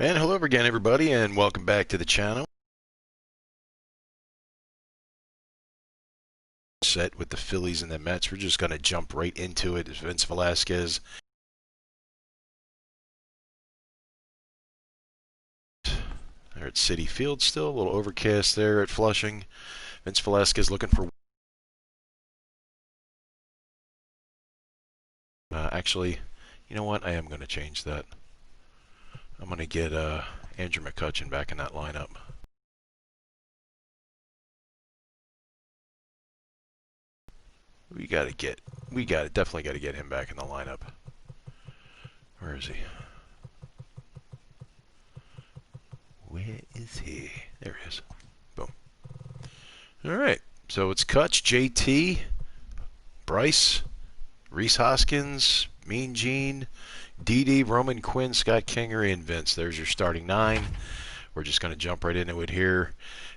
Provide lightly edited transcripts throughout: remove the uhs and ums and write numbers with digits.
And hello again, everybody, and welcome back to the channel. Set with the Phillies and the Mets. We're just going to jump right into it. Vince Velasquez. They're at Citi Field still. A little overcast there at Flushing. Vince Velasquez looking for... actually, you know what? I am going to change that. I'm going to get Andrew Mccutchen back in that lineup. Definitely got to get him back in the lineup. Where is he? Where is he? There he is. Boom. All right. So it's Kutch, JT, Bryce, Rhys Hoskins, Mean Gene, Didi, Roman Quinn, Scott Kingery, and Vince. There's your starting nine. We're just going to jump right into it here.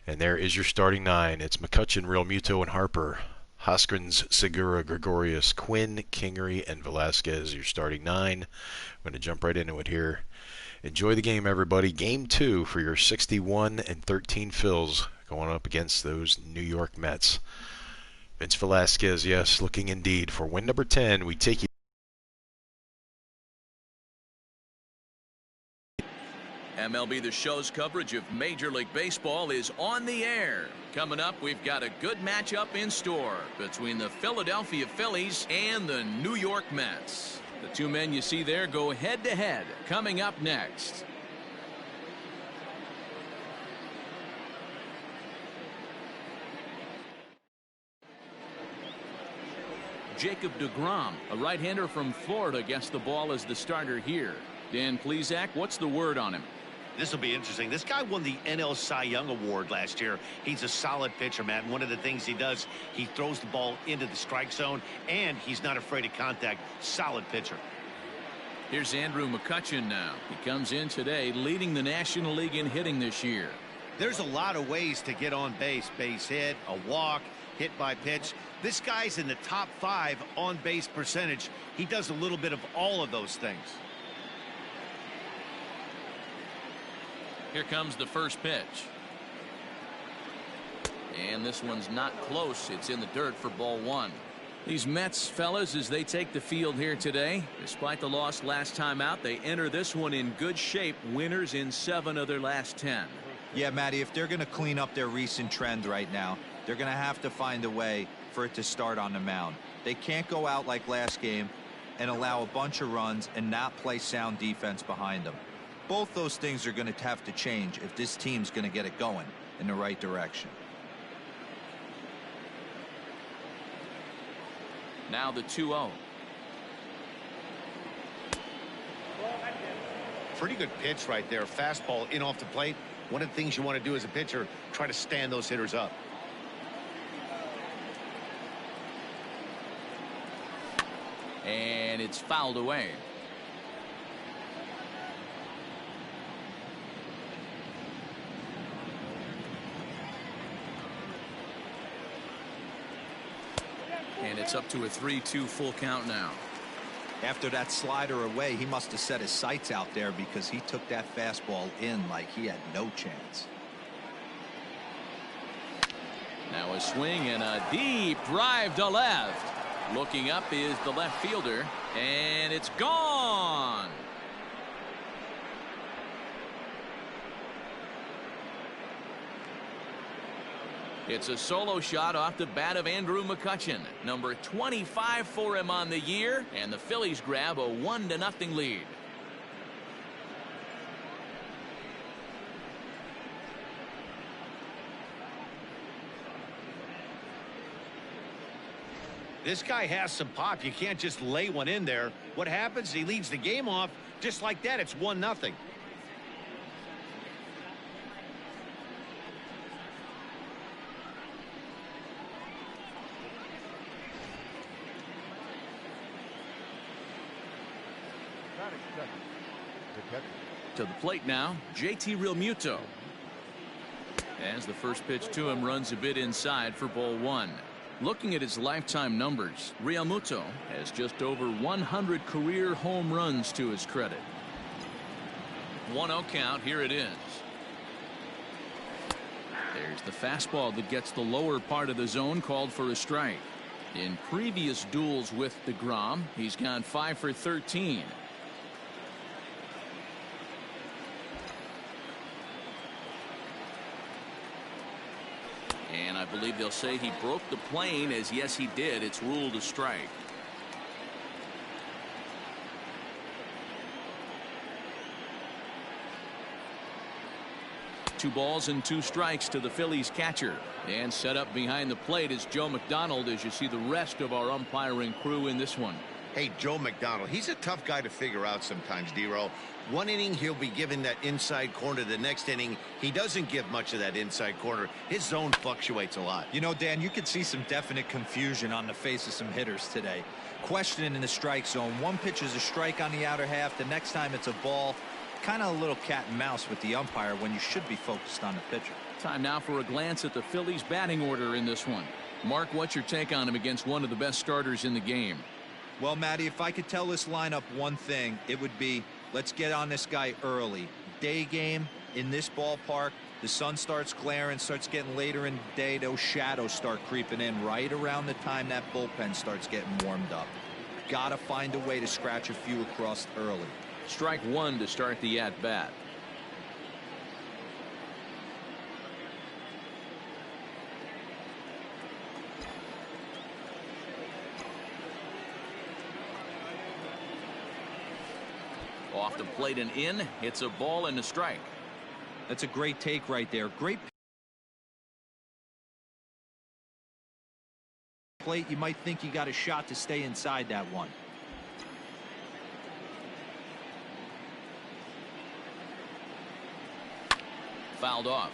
And there is your starting nine. It's Mccutchen, Realmuto, and Harper. Hoskins, Segura, Gregorius, Quinn, Kingery, and Velasquez, your starting nine. I'm going to jump right into it here. Enjoy the game, everybody. Game 2 for your 61-13 Phils going up against those New York Mets. Vince Velasquez, yes, looking indeed for win number 10. We take you. MLB The Show's coverage of Major League Baseball is on the air. Coming up, we've got a good matchup in store between the Philadelphia Phillies and the New York Mets. The two men you see there go head-to-head. Coming up next. Jacob deGrom, a right-hander from Florida, gets the ball as the starter here. Dan Plesac, what's the word on him? This will be interesting. This guy won the NL Cy Young Award last year. He's a solid pitcher, Matt. And one of the things he does, he throws the ball into the strike zone, and he's not afraid of contact. Solid pitcher. Here's Andrew Mccutchen now. He comes in today leading the National League in hitting this year. There's a lot of ways to get on base. Base hit, a walk, hit by pitch. This guy's in the top 5 on base percentage. He does a little bit of all of those things. Here comes the first pitch. And this one's not close. It's in the dirt for ball 1. These Mets, fellas, as they take the field here today, despite the loss last time out, they enter this one in good shape. Winners in 7 of their last 10. Yeah, Matty, if they're going to clean up their recent trend right now, they're going to have to find a way for it to start on the mound. They can't go out like last game and allow a bunch of runs and not play sound defense behind them. Both those things are going to have to change if this team's going to get it going in the right direction. Now the 2-0. Pretty good pitch right there. Fastball in off the plate. One of the things you want to do as a pitcher, try to stand those hitters up. And it's fouled away. And it's up to a 3-2 full count now. After that slider away, he must have set his sights out there because he took that fastball in like he had no chance. Now a swing and a deep drive to left. Looking up is the left fielder, and it's gone. It's a solo shot off the bat of Andrew Mccutchen, number 25 for him on the year, and the Phillies grab a 1-0 lead. This guy has some pop. You can't just lay one in there. What happens? He leads the game off just like that. It's 1-0. To the plate now, JT Realmuto. As the first pitch to him runs a bit inside for ball 1. Looking at his lifetime numbers, Realmuto has just over 100 career home runs to his credit. 1-0 count. Here it is. There's the fastball that gets the lower part of the zone, called for a strike. In previous duels with DeGrom, he's gone 5 for 13. And I believe they'll say he broke the plane, as yes he did. It's ruled a strike. Two balls and 2 strikes to the Phillies catcher. And set up behind the plate is Joe McDonald, as you see the rest of our umpiring crew in this one. Hey, Joe McDonald, he's a tough guy to figure out sometimes, D-Row. One inning, he'll be given that inside corner. The next inning, he doesn't give much of that inside corner. His zone fluctuates a lot. You know, Dan, you could see some definite confusion on the face of some hitters today. Questioning in the strike zone. One pitch is a strike on the outer half. The next time it's a ball. Kind of a little cat and mouse with the umpire when you should be focused on the pitcher. Time now for a glance at the Phillies batting order in this one. Mark, what's your take on him against one of the best starters in the game? Well, Matty, if I could tell this lineup one thing, it would be, let's get on this guy early. Day game in this ballpark, the sun starts glaring, starts getting later in the day, those shadows start creeping in right around the time that bullpen starts getting warmed up. Gotta find a way to scratch a few across early. Strike 1 to start the at-bat. Off the plate and in. It's a ball and a strike. That's a great take right there. Great plate. You might think you got a shot to stay inside that one. Fouled off.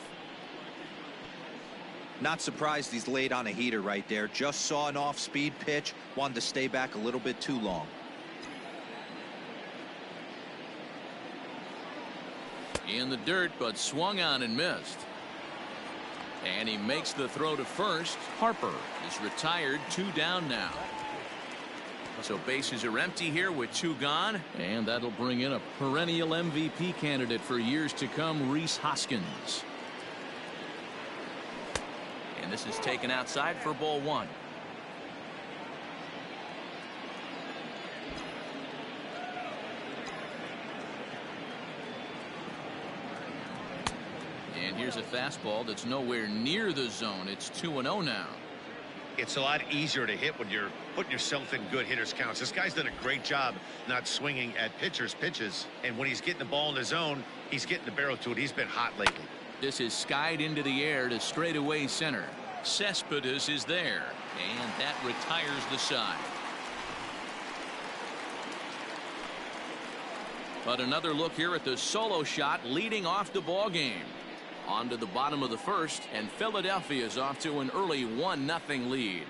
Not surprised he's laid on a heater right there. Just saw an off-speed pitch. Wanted to stay back a little bit too long. In the dirt, but swung on and missed. And he makes the throw to first. Harper is retired. 2 down now. So bases are empty here with 2 gone. And that'll bring in a perennial MVP candidate for years to come, Rhys Hoskins. And this is taken outside for ball 1. And here's a fastball that's nowhere near the zone. It's 2-0 now. It's a lot easier to hit when you're putting yourself in good hitters counts. This guy's done a great job not swinging at pitchers' pitches. And when he's getting the ball in the zone, he's getting the barrel to it. He's been hot lately. This is skied into the air to straightaway center. Cespedes is there. And that retires the side. But another look here at the solo shot leading off the ball game. On to the bottom of the first, and Philadelphia is off to an early 1-0 lead.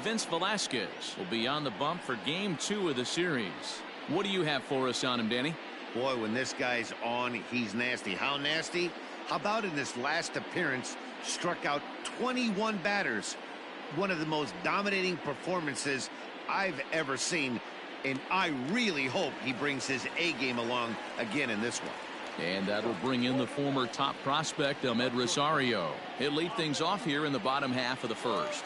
Vince Velasquez will be on the bump for game 2 of the series. What do you have for us on him, Danny? Boy, when this guy's on, he's nasty. How nasty? How about in this last appearance, struck out 21 batters. One of the most dominating performances I've ever seen. And I really hope he brings his A game along again in this one. And that'll bring in the former top prospect, Ahmed Rosario. He'll lead things off here in the bottom half of the first.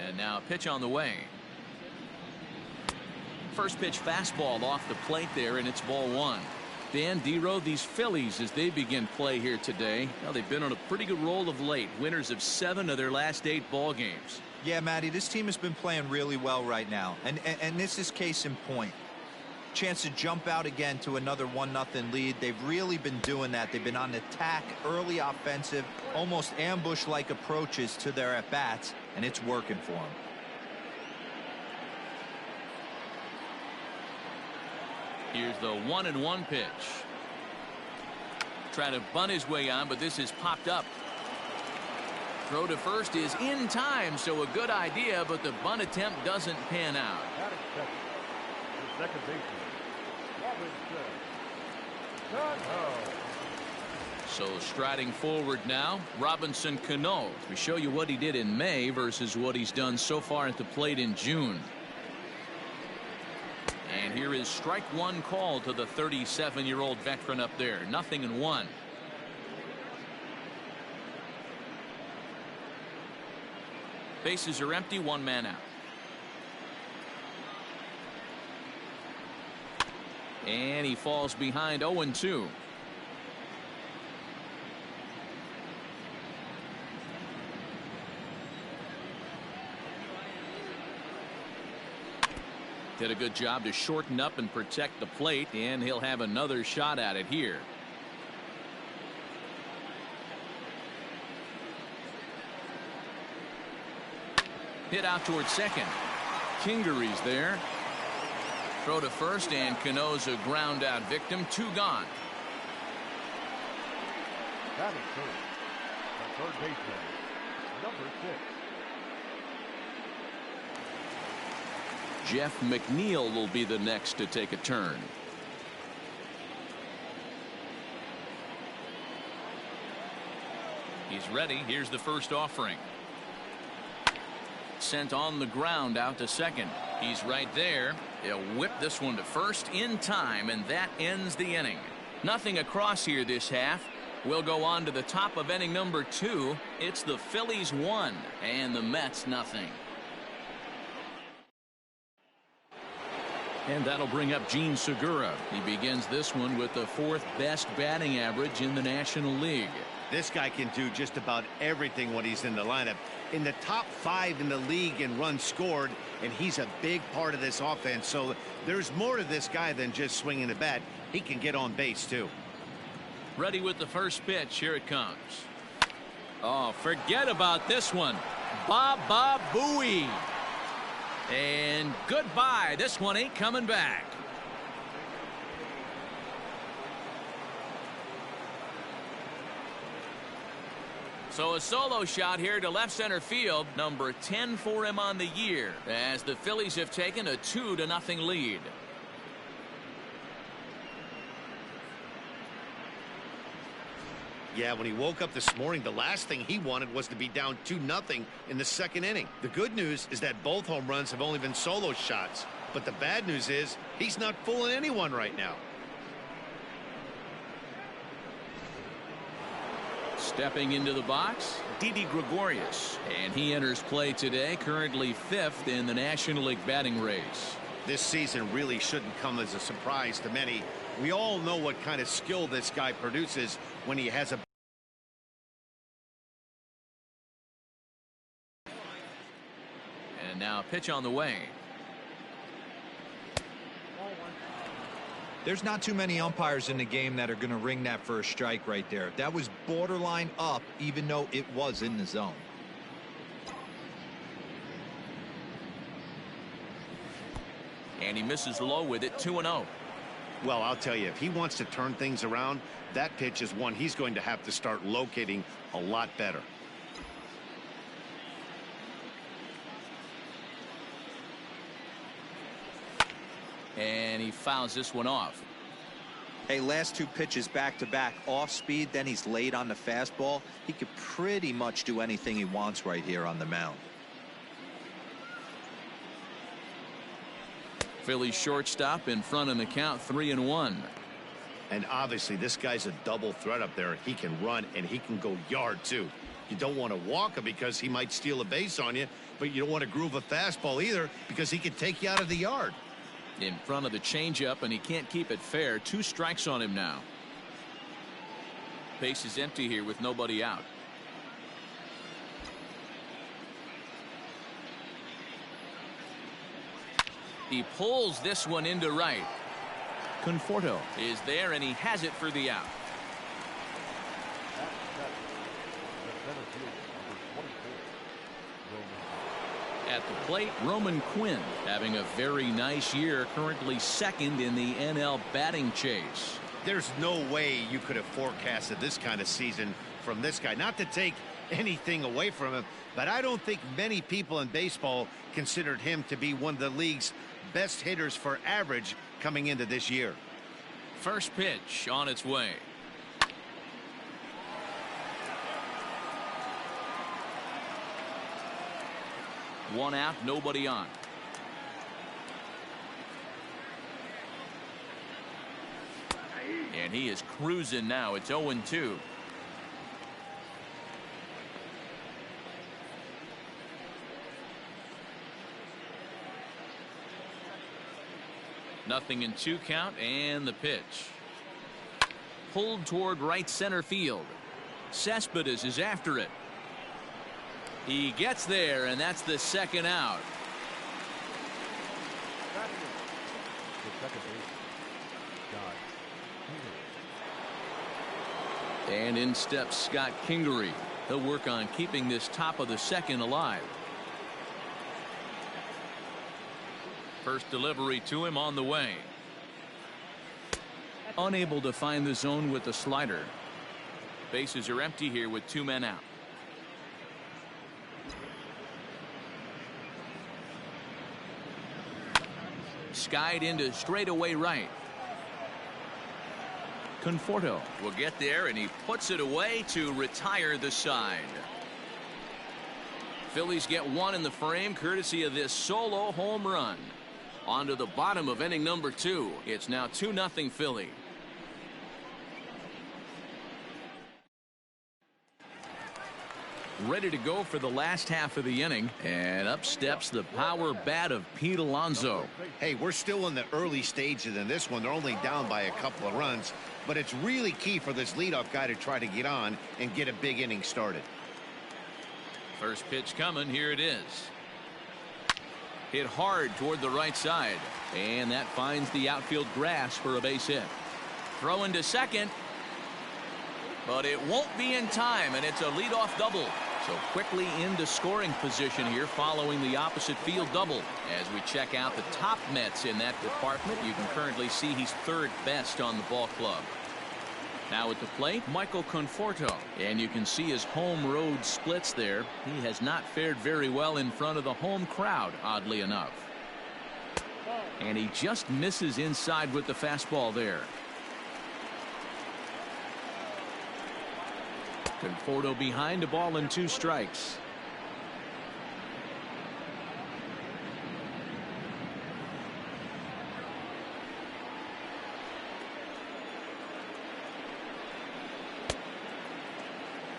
And now a pitch on the way. First pitch fastball off the plate there, and it's ball 1. Dan, D-Row, these Phillies, as they begin play here today, well, they've been on a pretty good roll of late. Winners of 7 of their last 8 ball games. Yeah, Matty, this team has been playing really well right now. And this is case in point. Chance to jump out again to another 1-0 lead. They've really been doing that. They've been on attack, early offensive, almost ambush-like approaches to their at-bats, and it's working for them. Here's the 1-1 pitch. Trying to bunt his way on, but this is popped up. Throw to first is in time, so a good idea, but the bunt attempt doesn't pan out. Second baseman, So striding forward now, Robinson Cano. We show you what he did in May versus what he's done so far at the plate in June. And here is strike one call to the 37-year-old veteran up there. 0-1. Bases are empty, one man out. And he falls behind 0-2. Did a good job to shorten up and protect the plate, and he'll have another shot at it here. Hit out towards second. Kingery's there. Throw to first, and Cano's a ground out victim. 2 gone. Batting third. The third baseman, number 6. Jeff McNeil will be the next to take a turn. He's ready. Here's the first offering. Sent on the ground out to second. He's right there. He'll whip this one to first in time, and that ends the inning. Nothing across here this half. We'll go on to the top of inning number 2. It's the Phillies 1 and the Mets nothing. And that'll bring up Gene Segura. He begins this one with the 4th best batting average in the National League. This guy can do just about everything when he's in the lineup. In the top 5 in the league in runs scored, and he's a big part of this offense. So there's more to this guy than just swinging the bat. He can get on base too. Ready with the first pitch. Here it comes. Oh, forget about this one. Baba Booey. And goodbye. This one ain't coming back. So a solo shot here to left center field. Number 10 for him on the year, as the Phillies have taken a 2-0 lead. Yeah, when he woke up this morning, the last thing he wanted was to be down 2-0 in the second inning. The good news is that both home runs have only been solo shots. But the bad news is he's not fooling anyone right now. Stepping into the box, Didi Gregorius. And he enters play today, currently 5th in the National League batting race. This season really shouldn't come as a surprise to many. We all know what kind of skill this guy produces when he has a... And now a pitch on the way. There's not too many umpires in the game that are going to ring that first strike right there. That was borderline up, even though it was in the zone. And he misses low with it. 2-0. Well, I'll tell you, if he wants to turn things around, that pitch is one he's going to have to start locating a lot better. And he fouls this one off. Hey, last 2 pitches back-to-back off speed, then he's late on the fastball. He could pretty much do anything he wants right here on the mound. Phillies shortstop in front in the count, 3-1. And obviously this guy's a double threat up there. He can run and he can go yard too. You don't want to walk him because he might steal a base on you, but you don't want to groove a fastball either because he could take you out of the yard. In front of the changeup, and he can't keep it fair. 2 strikes on him now. Base is empty here with nobody out. He pulls this one into right. Conforto is there, and he has it for the out. At the plate, Roman Quinn having a very nice year, currently 2nd in the NL batting chase. There's no way you could have forecasted this kind of season from this guy. Not to take anything away from him, but I don't think many people in baseball considered him to be one of the league's best hitters for average coming into this year. First pitch on its way. One out, nobody on. And he is cruising now. It's 0-2. Nothing in 2 count, and the pitch. Pulled toward right center field. Cespedes is after it. He gets there, and that's the second out. The second base. And in steps Scott Kingery. He'll work on keeping this top of the second alive. First delivery to him on the way. Unable to find the zone with the slider. Bases are empty here with 2 men out. Skied into straightaway right. Conforto will get there, and he puts it away to retire the side. Phillies get 1 in the frame courtesy of this solo home run. On to the bottom of inning number 2. It's now 2-0 Philly. Ready to go for the last half of the inning, and up steps the power bat of Pete Alonso. Hey, we're still in the early stages in this one. They're only down by a couple of runs, but it's really key for this leadoff guy to try to get on and get a big inning started. First pitch coming. Here it is. Hit hard toward the right side, and that finds the outfield grass for a base hit. Throw into second, but it won't be in time, and it's a leadoff double. So quickly into scoring position here following the opposite field double. As we check out the top Mets in that department, you can currently see he's 3rd best on the ball club. Now at the plate, Michael Conforto, and you can see his home road splits there. He has not fared very well in front of the home crowd, oddly enough. And he just misses inside with the fastball there. Conforto behind, a ball and 2 strikes.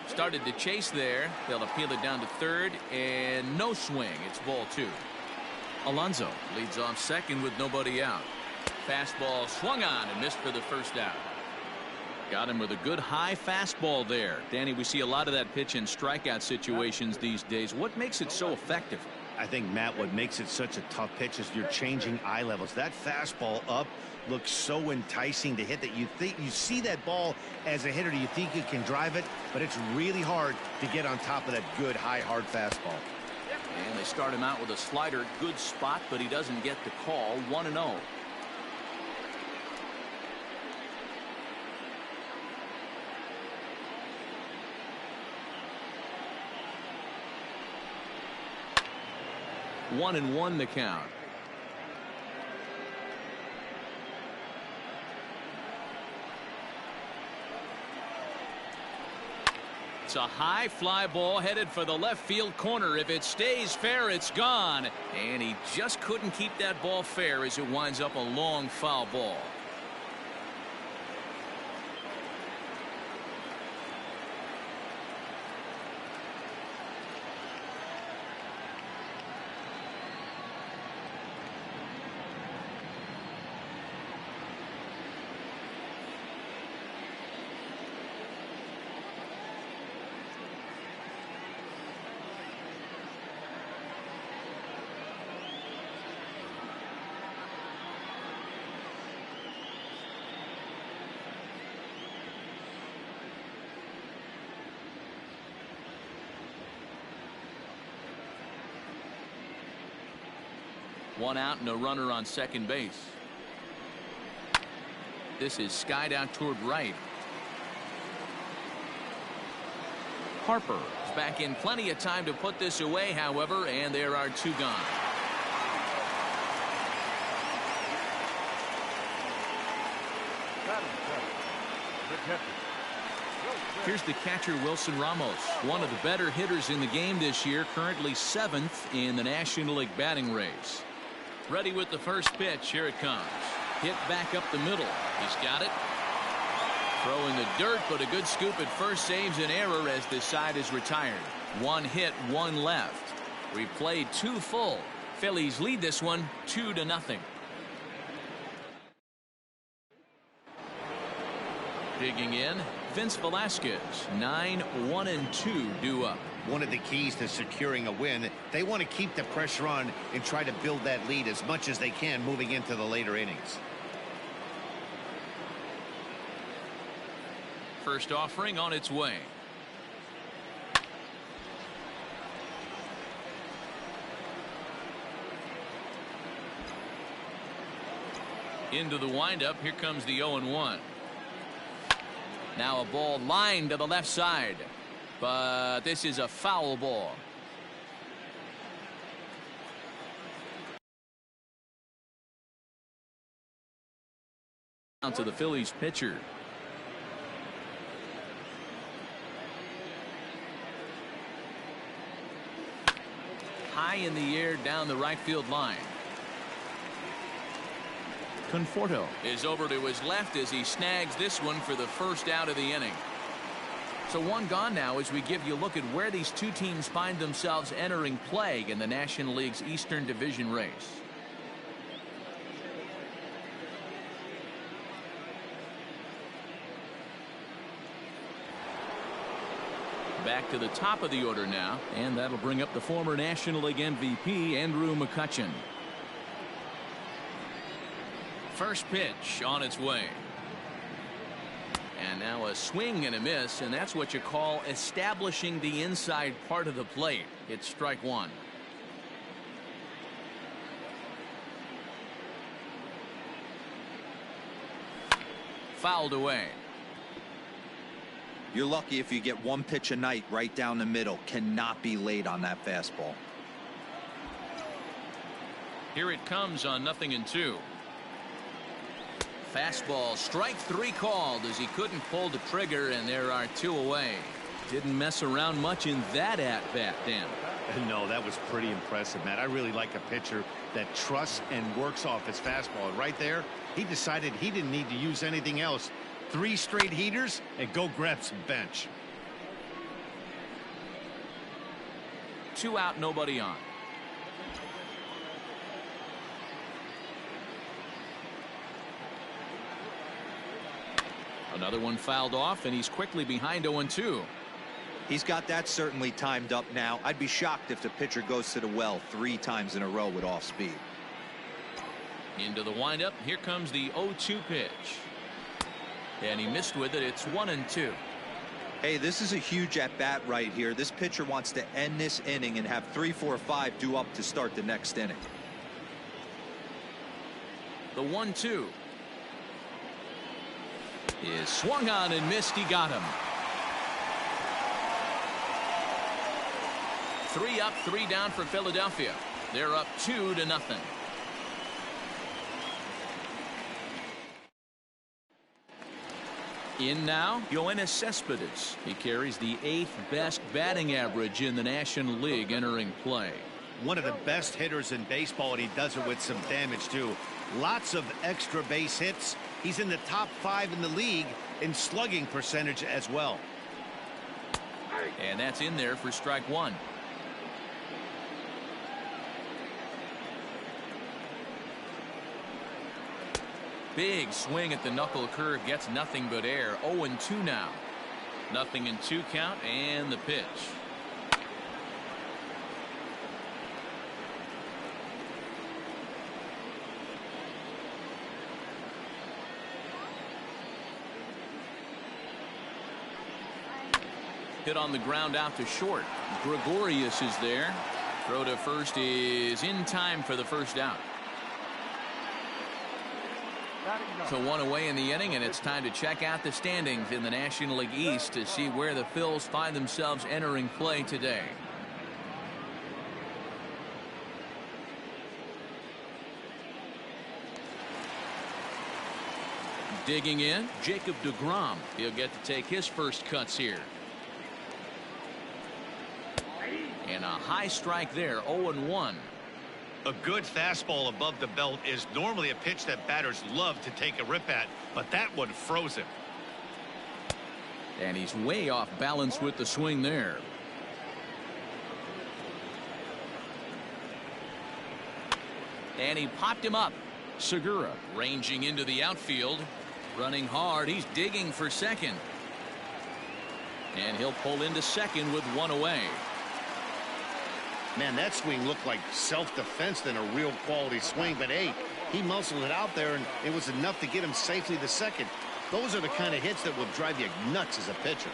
Started to chase there. They'll appeal it down to 3rd, and no swing. It's ball 2. Alonso leads off second with nobody out. Fastball swung on and missed for the first out. Got him with a good high fastball there. Danny, we see a lot of that pitch in strikeout situations these days. What makes it so effective? I think, Matt, what makes it such a tough pitch is you're changing eye levels. That fastball up looks so enticing to hit that you see that ball as a hitter, you think you can drive it, but it's really hard to get on top of that good high hard fastball. And they start him out with a slider. Good spot, but he doesn't get the call. 1-0. One and one the count. It's a high fly ball headed for the left field corner. If it stays fair, it's gone. And he just couldn't keep that ball fair as it winds up a long foul ball. One out and a runner on second base. This is skied out toward right. Harper back in plenty of time to put this away, however, and there are 2 gone. Here's the catcher, Wilson Ramos, one of the better hitters in the game this year, currently 7th in the National League batting race. Ready with the first pitch. Here it comes. Hit back up the middle. He's got it. Throw in the dirt, but a good scoop at first saves an error as this side is retired. 1 hit, 1 left. We played 2 full. Phillies lead this one 2-0. Digging in, Vince Velasquez, 9-1-2 due up. One of the keys to securing a win, they want to keep the pressure on and try to build that lead as much as they can moving into the later innings. First offering on its way. Into the windup. Here comes the 0-1. Now a ball lined to the left side, but this is a foul ball. Down to the Phillies pitcher. High in the air down the right field line. Conforto is over to his left as he snags this one for the first out of the inning. So 1 gone now as we give you a look at where these 2 teams find themselves entering play in the National League's Eastern Division race. Back to the top of the order now, and that'll bring up the former National League MVP, Andrew McCutchen. First pitch on its way. And now a swing and a miss, and that's what you call establishing the inside part of the plate. It's strike 1. Fouled away. You're lucky if you get 1 pitch a night right down the middle. Cannot be late on that fastball. Here it comes on 0-2. Fastball, strike 3 called as he couldn't pull the trigger, and there are 2 away. Didn't mess around much in that at-bat, Dan. No, that was pretty impressive, Matt. I really like a pitcher that trusts and works off his fastball. And right there, he decided he didn't need to use anything else. 3 straight heaters and go grab some bench. 2 out, nobody on. Another one fouled off, and he's quickly behind 0-2. He's got that certainly timed up now. I'd be shocked if the pitcher goes to the well 3 times in a row with off speed. Into the windup. Here comes the 0-2 pitch. And he missed with it. It's 1-2. Hey, this is a huge at bat right here. This pitcher wants to end this inning and have 3, 4, 5 due up to start the next inning. The 1-2 is swung on and missed. He got him. 3 up, 3 down for Philadelphia. They're up 2-0. In now, Yoenis Cespedes. He carries the 8th best batting average in the National League entering play. One of the best hitters in baseball, and he does it with some damage too. Lots of extra base hits. He's in the top 5 in the league in slugging percentage as well. And that's in there for strike 1. Big swing at the knuckle curve, gets nothing but air. 0-2 now. 0-2 count, and the pitch. Hit on the ground out to short. Gregorius is there. Throw to first is in time for the first out. So 1 away in the inning, and it's time to check out the standings in the National League East to see where the Phils find themselves entering play today. Digging in, Jacob deGrom. He'll get to take his first cuts here. And a high strike there, 0-1. A good fastball above the belt is normally a pitch that batters love to take a rip at, but that one froze him. And he's way off balance with the swing there. And he popped him up. Segura ranging into the outfield. Running hard. He's digging for second. And he'll pull into second with 1 away. Man, that swing looked like self-defense than a real quality swing. But, hey, he muscled it out there, and it was enough to get him safely to second. Those are the kind of hits that will drive you nuts as a pitcher.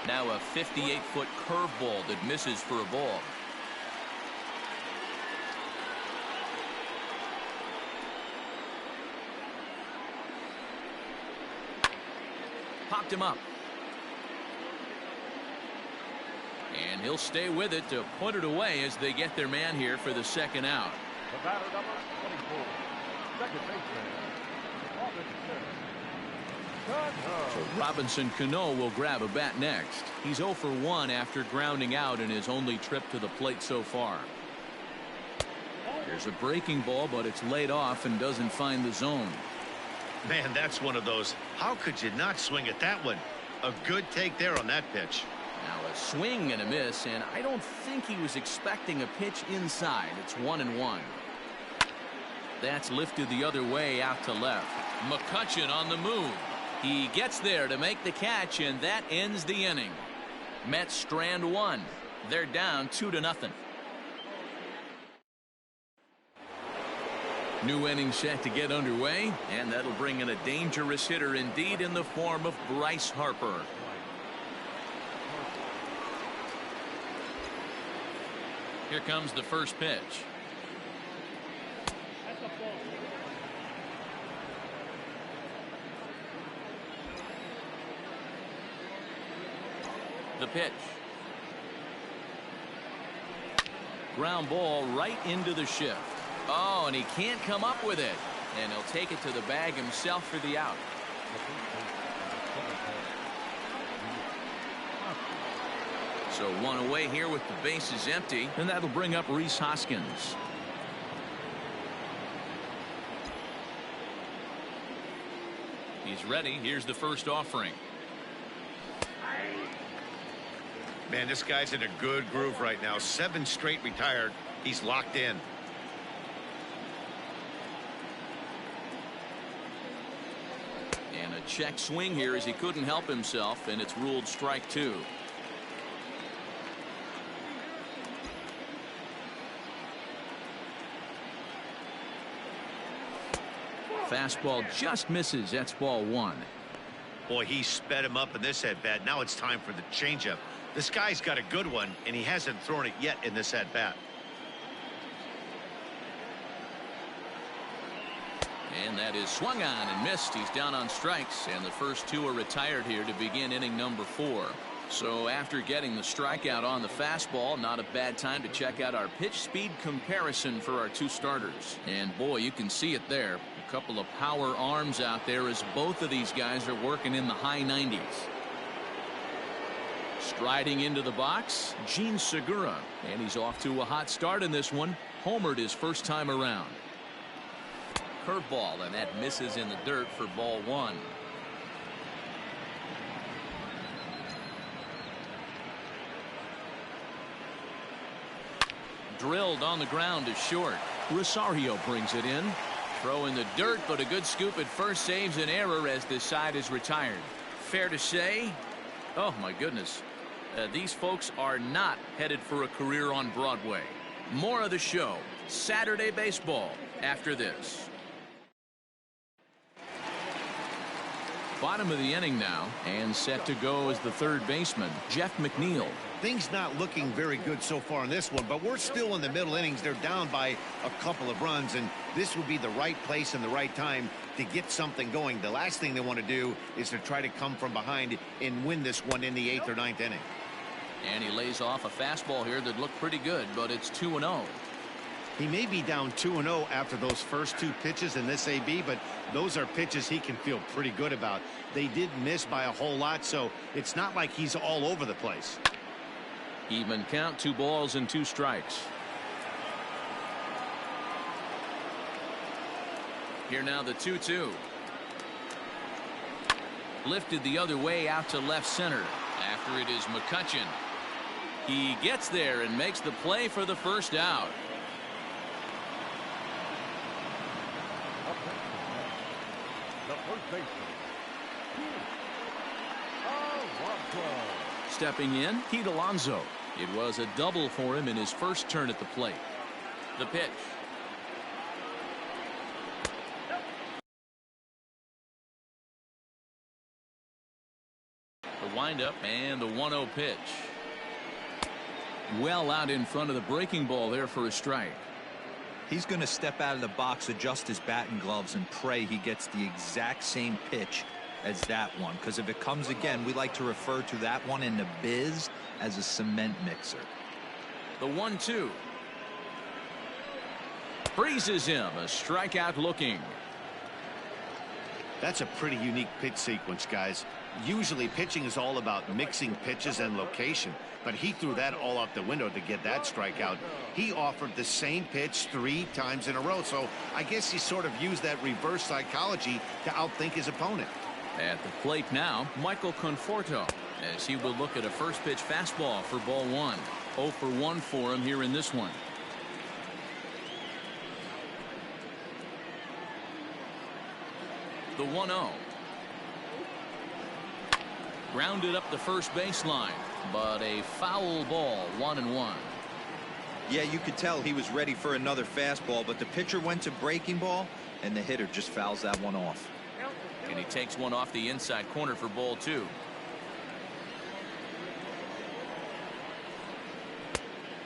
Now a 58-foot curveball that misses for a ball. Popped him up. And he'll stay with it to put it away as they get their man here for the second out. The batter number 24, second baseman. So Robinson Cano will grab a bat next. He's 0 for 1 after grounding out in his only trip to the plate so far. There's a breaking ball, but it's laid off and doesn't find the zone. Man, that's one of those. How could you not swing at that one? A good take there on that pitch. Now a swing and a miss, and I don't think he was expecting a pitch inside. It's 1-1. That's lifted the other way out to left. Mccutchen on the move. He gets there to make the catch, and that ends the inning. Mets strand 1. They're down 2-0. New inning set to get underway, and that'll bring in a dangerous hitter indeed in the form of Bryce Harper. Here comes the first pitch. The pitch. Ground ball right into the shift. Oh, and he can't come up with it. And he'll take it to the bag himself for the out. So 1 away here with the bases empty, and that'll bring up Rhys Hoskins. He's ready. Here's the first offering. Man, this guy's in a good groove right now. 7 straight retired. He's locked in. And a check swing here as he couldn't help himself, and it's ruled strike 2. Fastball just misses. That's ball 1. Boy, he sped him up in this at-bat. Now it's time for the changeup. This guy's got a good one, and he hasn't thrown it yet in this at-bat. And that is swung on and missed. He's down on strikes, and the first 2 are retired here to begin inning number 4. So after getting the strikeout on the fastball, not a bad time to check out our pitch speed comparison for our 2 starters. And boy, you can see it there. A couple of power arms out there as both of these guys are working in the high 90s. Striding into the box, Jean Segura, and he's off to a hot start in this one. Homered his first time around. Curveball, and that misses in the dirt for ball 1. Drilled on the ground to short. Rosario brings it in. Throw in the dirt, but a good scoop at first saves an error as this side is retired. Fair to say, oh my goodness, these folks are not headed for a career on Broadway. More of the show, Saturday Baseball, after this. Bottom of the inning now, and set to go as the third baseman, Jeff McNeil. things not looking very good so far in this one, but we're still in the middle innings. They're down by a couple of runs, and this would be the right place and the right time to get something going. The last thing they want to do is to try to come from behind and win this one in the 8th or 9th inning. And he lays off a fastball here that looked pretty good, but it's 2-0. He may be down 2-0 after those first 2 pitches in this AB, but those are pitches he can feel pretty good about. They did miss by a whole lot, so it's not like he's all over the place. Even count, 2 balls and 2 strikes. Here now the 2-2. Lifted the other way out to left center. After it is Mccutchen. He gets there and makes the play for the first out. The first baseman. Stepping in, Pete Alonso. It was a double for him in his first turn at the plate. The pitch. The windup and the 1-0 pitch. Well out in front of the breaking ball there for a strike. He's going to step out of the box, adjust his batting gloves, and pray he gets the exact same pitch as that one, because if it comes again, we like to refer to that one in the biz as a cement mixer. The 1-2. Freezes him. A strikeout looking. That's a pretty unique pitch sequence, guys. Usually pitching is all about mixing pitches and location, but he threw that all out the window to get that strikeout. He offered the same pitch 3 times in a row, so I guess he sort of used that reverse psychology to outthink his opponent. At the plate now, Michael Conforto, as he will look at a first pitch fastball for ball 1. 0 for 1 for him here in this one. The 1-0. Grounded up the first baseline, but a foul ball. 1-1. Yeah, you could tell he was ready for another fastball, but the pitcher went to breaking ball, and the hitter just fouls that one off. And he takes one off the inside corner for ball 2.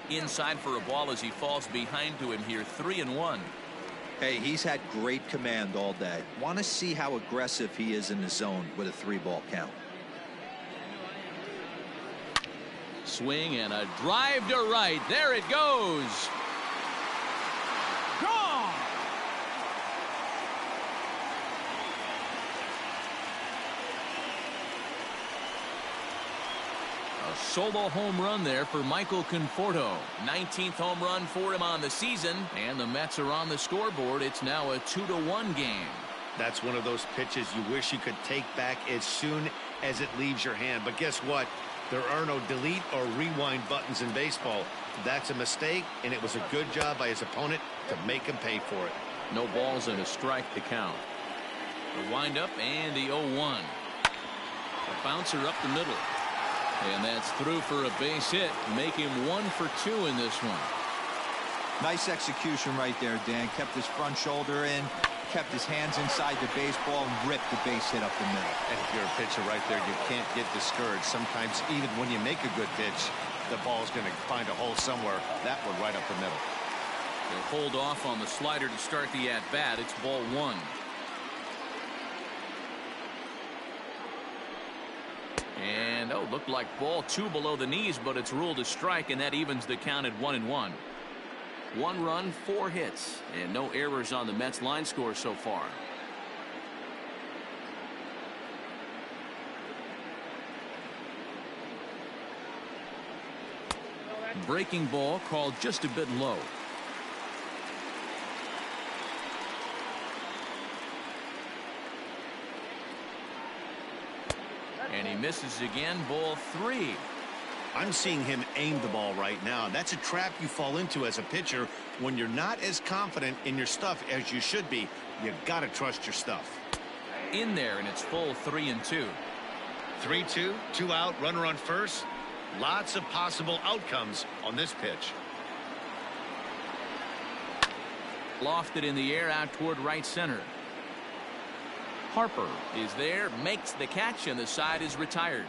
Inside for a ball as he falls behind to him here. 3-1. Hey, he's had great command all day. Want to see how aggressive he is in the zone with a 3-ball count. Swing and a drive to right. There it goes. Gone. A solo home run there for Michael Conforto. 19th home run for him on the season, and the Mets are on the scoreboard. It's now a 2-1 game. That's one of those pitches you wish you could take back as soon as it leaves your hand, but guess what? There are no delete or rewind buttons in baseball. That's a mistake, and it was a good job by his opponent to make him pay for it. No balls and a strike to count. The windup and the 0-1. A bouncer up the middle. And that's through for a base hit. Make him 1 for 2 in this one. Nice execution right there, Dan. Kept his front shoulder in, kept his hands inside the baseball, and ripped the base hit up the middle. And if you're a pitcher right there, you can't get discouraged. Sometimes even when you make a good pitch, the ball's going to find a hole somewhere. That one right up the middle. They'll hold off on the slider to start the at-bat. It's ball 1. And looked like ball 2 below the knees, but it's ruled a strike, and that evens the count at 1-1. 1 run, 4 hits, and no errors on the Mets line score so far. Breaking ball called just a bit low. And he misses again. Ball 3. I'm seeing him aim the ball right now. That's a trap you fall into as a pitcher when you're not as confident in your stuff as you should be. You got to trust your stuff. In there, and it's full 3-2. 3-2, 2 out, runner on first. Lots of possible outcomes on this pitch. Lofted in the air out toward right center. Harper is there, makes the catch, and the side is retired.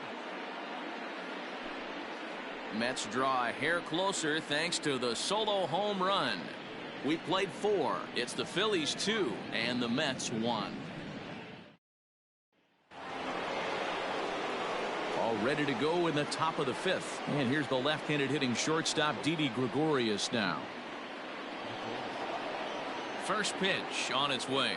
Mets draw a hair closer thanks to the solo home run. We played 4. It's the Phillies 2 and the Mets 1. All ready to go in the top of the 5th. And here's the left-handed hitting shortstop Didi Gregorius now. First pitch on its way.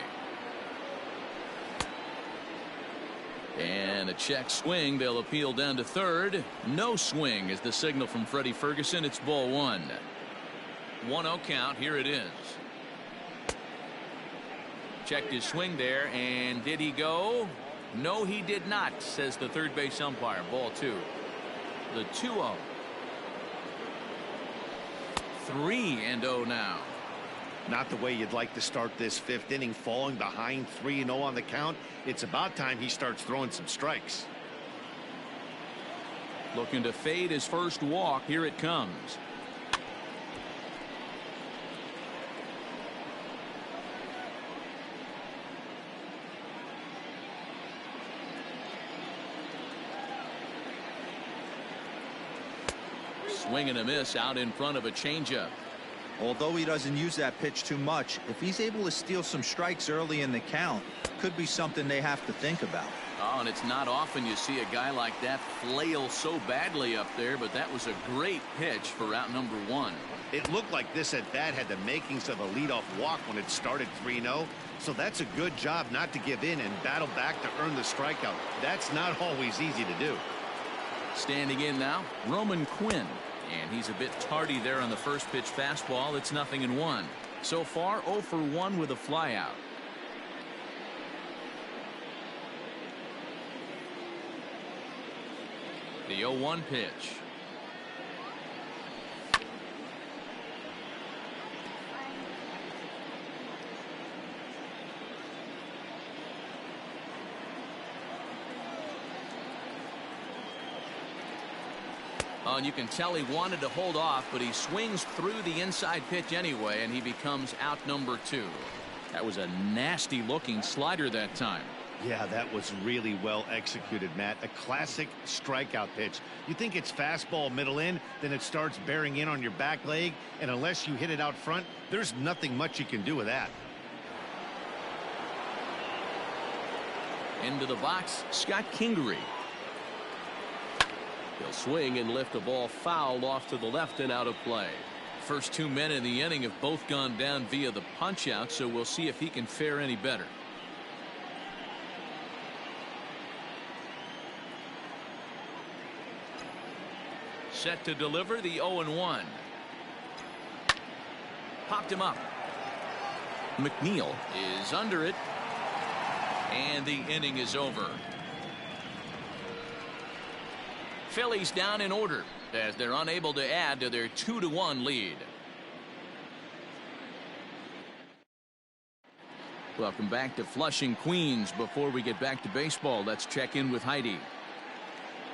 And a check swing. They'll appeal down to third. No swing is the signal from Freddie Ferguson. It's ball 1. 1-0 count. Here it is. Checked his swing there, and did he go? No, he did not, says the third base umpire. Ball 2. The 2-0. 3-0 now. Not the way you'd like to start this 5th inning, falling behind 3-0 on the count. It's about time he starts throwing some strikes. Looking to fade his first walk. Here it comes. Swing and a miss out in front of a changeup. Although he doesn't use that pitch too much, if he's able to steal some strikes early in the count, could be something they have to think about. Oh, and it's not often you see a guy like that flail so badly up there, but that was a great pitch for out number 1. It looked like this at bat had the makings of a leadoff walk when it started 3-0. So that's a good job not to give in and battle back to earn the strikeout. That's not always easy to do. Standing in now, Roman Quinn. And he's a bit tardy there on the first pitch fastball. It's 0-1. So far 0 for 1 with a flyout. The 0-1 pitch. Oh, and you can tell he wanted to hold off, but he swings through the inside pitch anyway, and he becomes out number 2. That was a nasty looking slider that time. Yeah, that was really well executed, Matt. A classic strikeout pitch. You think it's fastball middle in, then it starts bearing in on your back leg, and unless you hit it out front, there's nothing much you can do with that. Into the box, Scott Kingery. He'll swing and lift a ball foul off to the left and out of play. First 2 men in the inning have both gone down via the punch out, so we'll see if he can fare any better. Set to deliver the 0-1. Popped him up. McNeil is under it, and the inning is over. Phillies down in order as they're unable to add to their 2-1 lead. Welcome back to Flushing, Queens. Before we get back to baseball, let's check in with Heidi.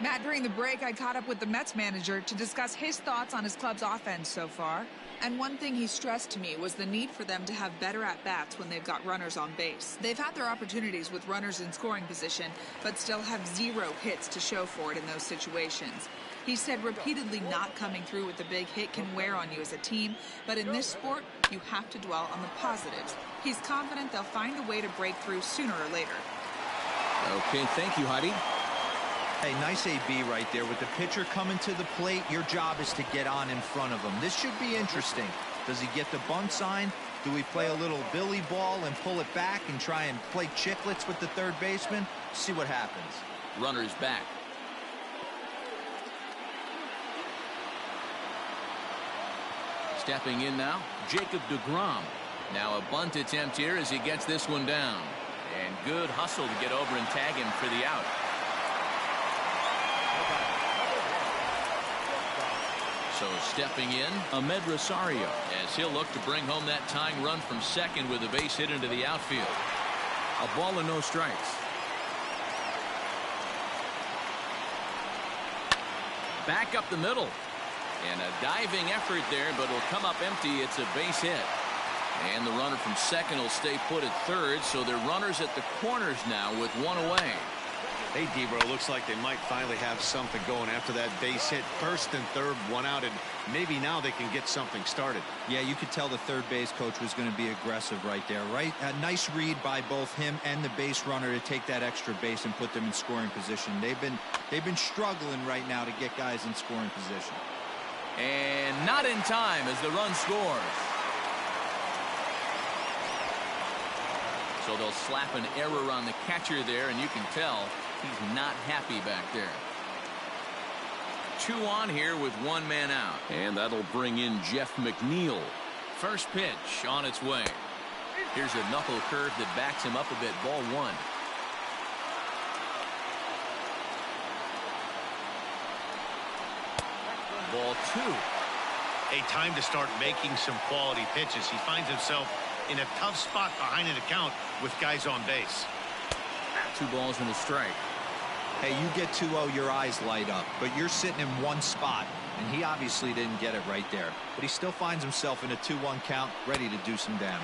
Matt, during the break, I caught up with the Mets manager to discuss his thoughts on his club's offense so far. And one thing he stressed to me was the need for them to have better at-bats when they've got runners on base. They've had their opportunities with runners in scoring position, but still have 0 hits to show for it in those situations. He said repeatedly not coming through with a big hit can wear on you as a team, but in this sport, you have to dwell on the positives. He's confident they'll find a way to break through sooner or later. Okay, thank you, Heidi. Hey, nice AB right there. With the pitcher coming to the plate, your job is to get on in front of him. This should be interesting. Does he get the bunt sign? Do we play a little Billy ball and pull it back and try and play chicklets with the third baseman? See what happens. Runner's back. Stepping in now, Jacob deGrom. Now a bunt attempt here as he gets this one down. And good hustle to get over and tag him for the out. So stepping in, Ahmed Rosario, as he'll look to bring home that tying run from second with a base hit into the outfield. A ball and no strikes. Back up the middle. And a diving effort there, but it'll come up empty. It's a base hit. And the runner from second will stay put at third, so they're runners at the corners now with 1 away. Hey, Debro, looks like they might finally have something going after that base hit. First and third, one out, and maybe now they can get something started. Yeah, you could tell the third base coach was going to be aggressive right there, right? A nice read by both him and the base runner to take that extra base and put them in scoring position. They've been struggling right now to get guys in scoring position. And not in time as the run scores. So they'll slap an error on the catcher there, and you can tell he's not happy back there. 2 on here with 1 man out. And that'll bring in Jeff Mcneil. First pitch on its way. Here's a knuckle curve that backs him up a bit. Ball 1. Ball 2. A time to start making some quality pitches. He finds himself in a tough spot behind an account with guys on base. 2 balls and a strike. Hey, you get 2-0, your eyes light up, but you're sitting in one spot, and he obviously didn't get it right there. But he still finds himself in a 2-1 count, ready to do some damage.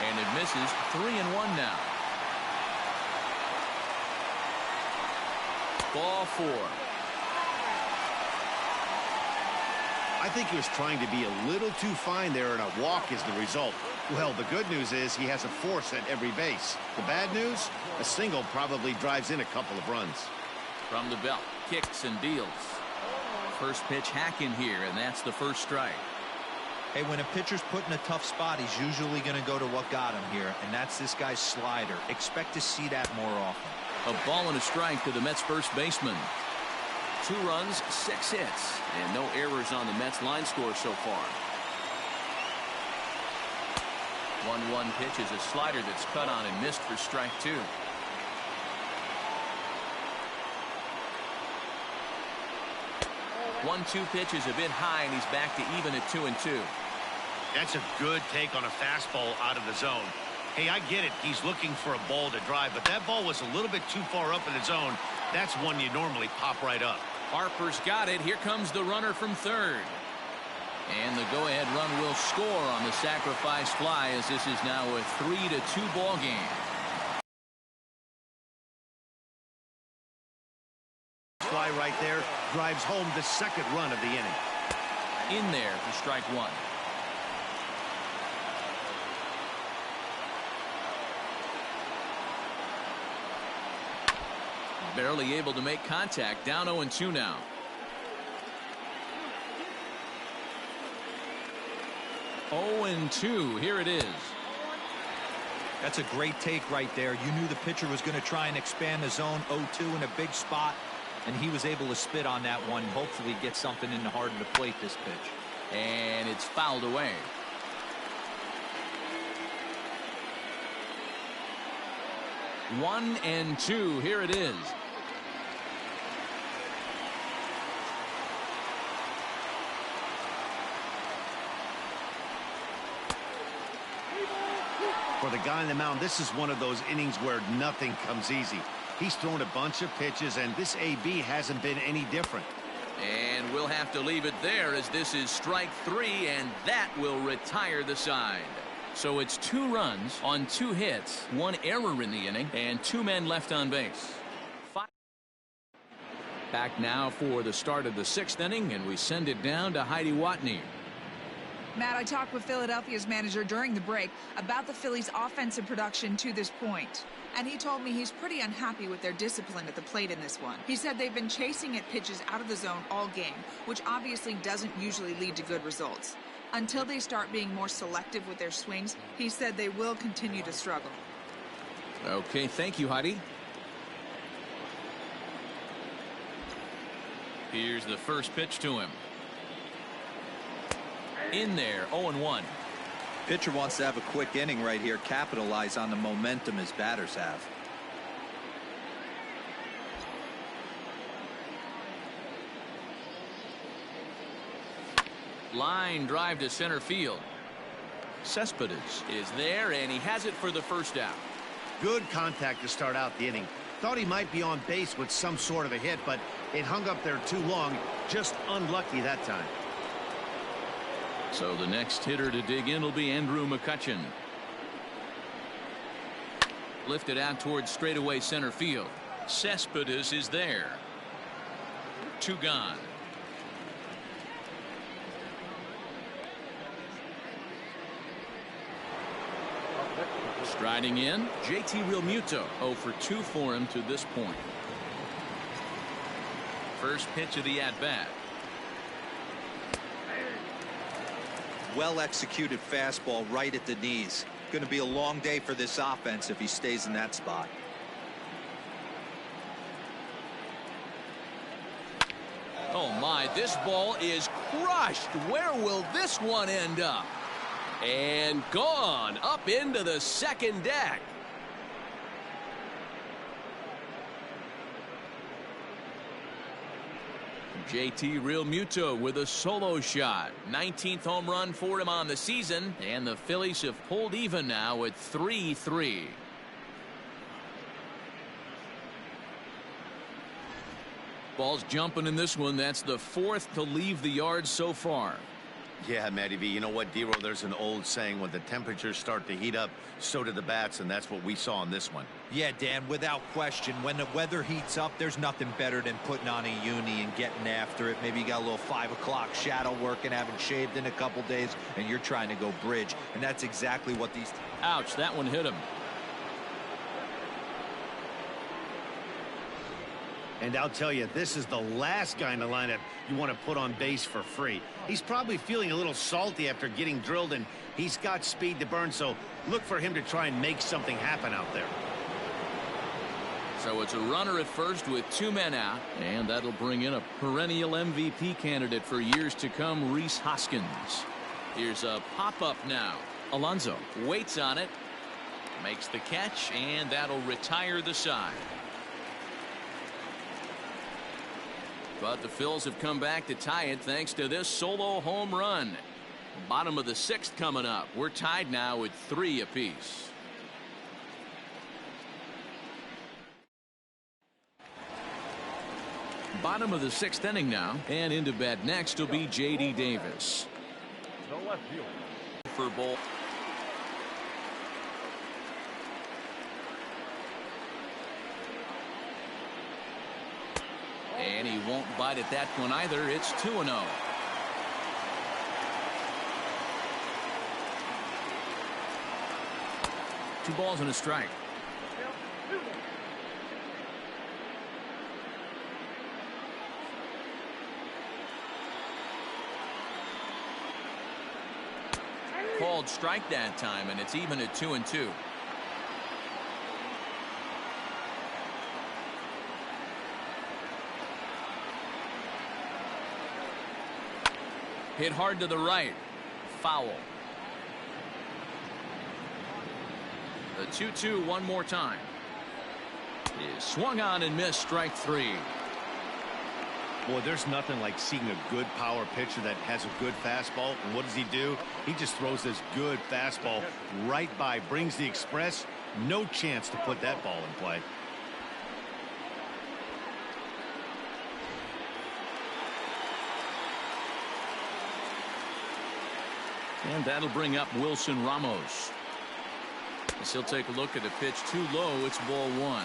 And it misses. 3-1 now. Ball 4. I think he was trying to be a little too fine there, and a walk is the result. Well, the good news is he has a force at every base. The bad news, a single probably drives in a couple of runs. From the belt, kicks and deals. First pitch hack in here, and that's the first strike. Hey, when a pitcher's put in a tough spot, he's usually going to go to what got him here, and that's this guy's slider. Expect to see that more often. A ball and a strike to the Mets first baseman. 2 runs, 6 hits, and no errors on the Mets line score so far. 1-1 pitch is a slider that's cut on and missed for strike 2. One-two pitch is a bit high, and he's back to even at 2-2. That's a good take on a fastball out of the zone. Hey, I get it. He's looking for a ball to drive, but that ball was a little bit too far up in the zone. That's one you normally pop right up. Harper's got it. Here comes the runner from third. And the go-ahead run will score on the sacrifice fly, as this is now a 3-2 ball game. Fly right there drives home the second run of the inning. In there for strike 1. Barely able to make contact. Down 0-2 now. Oh, and 2. Here it is. That's a great take right there. You knew the pitcher was going to try and expand the zone. 0-2 in a big spot, and he was able to spit on that one. Hopefully get something in the heart of the plate this pitch. And it's fouled away. One and 2. Here it is. For the guy on the mound, this is one of those innings where nothing comes easy. He's thrown a bunch of pitches, and this AB hasn't been any different. And we'll have to leave it there, as this is strike 3, and that will retire the side. So it's 2 runs on 2 hits, 1 error in the inning, and 2 men left on base. Back now for the start of the 6th inning, and we send it down to Heidi Watney. Matt, I talked with Philadelphia's manager during the break about the Phillies' offensive production to this point. And he told me he's pretty unhappy with their discipline at the plate in this one. He said they've been chasing at pitches out of the zone all game, which obviously doesn't usually lead to good results. Until they start being more selective with their swings, he said they will continue to struggle. Okay, thank you, Heidi. Here's the first pitch to him. In there, 0-1. Pitcher wants to have a quick inning right here, capitalize on the momentum his batters have. Line drive to center field. Cespedes is there, and he has it for the first out. Good contact to start out the inning. Thought he might be on base with some sort of a hit, but it hung up there too long. Just unlucky that time. So the next hitter to dig in will be Andrew McCutchen. Lifted out towards straightaway center field. Cespedes is there. 2 gone. Striding in, JT Realmuto. 0 for 2 for him to this point. First pitch of the at-bat. Well executed fastball right at the knees. Going to be a long day for this offense if he stays in that spot. Oh my, this ball is crushed. Where will this one end up? And gone up into the second deck. JT Realmuto with a solo shot. 19th home run for him on the season, and the Phillies have pulled even now at 3-3. Ball's jumping in this one. That's the 4th to leave the yard so far. Yeah, Matty V, you know what, Dero, there's an old saying, when the temperatures start to heat up, so do the bats, and that's what we saw on this one. Yeah, Dan, without question, when the weather heats up, there's nothing better than putting on a uni and getting after it. Maybe you got a little 5 o'clock shadow work and haven't shaved in a couple days, and you're trying to go bridge, and that's exactly what these... Ouch, that one hit him. And I'll tell you, this is the last guy in the lineup you want to put on base for free. He's probably feeling a little salty after getting drilled, and he's got speed to burn, so look for him to try and make something happen out there. So it's a runner at first with 2 men out, and that'll bring in a perennial MVP candidate for years to come, Rhys Hoskins. Here's a pop-up now. Alonso waits on it, makes the catch, and that'll retire the side. But the Phils have come back to tie it thanks to this solo home run. Bottom of the 6th coming up. We're tied now at 3 apiece. Bottom of the 6th inning now, and into bat next will be J.D. Davis. The left fielder. For ball. And he won't bite at that one either. It's 2-0. Two balls and a strike. Called strike that time, and it's even at 2-2. Hit hard to the right. Foul. The 2-2 one more time. Is swung on and missed. Strike 3. Boy, there's nothing like seeing a good power pitcher that has a good fastball. And what does he do? He just throws this good fastball right by, brings the express. No chance to put that ball in play. And that'll bring up Wilson Ramos. As he'll take a look at a pitch too low. It's ball 1.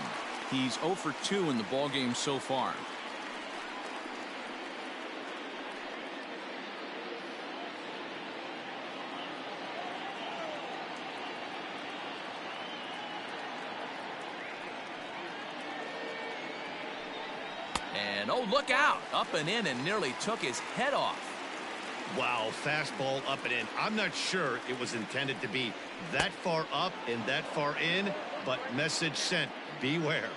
He's 0 for 2 in the ball game so far. And oh, look out. Up and in and nearly took his head off. Wow, fastball up and in. I'm not sure it was intended to be that far up and that far in, but message sent. Beware.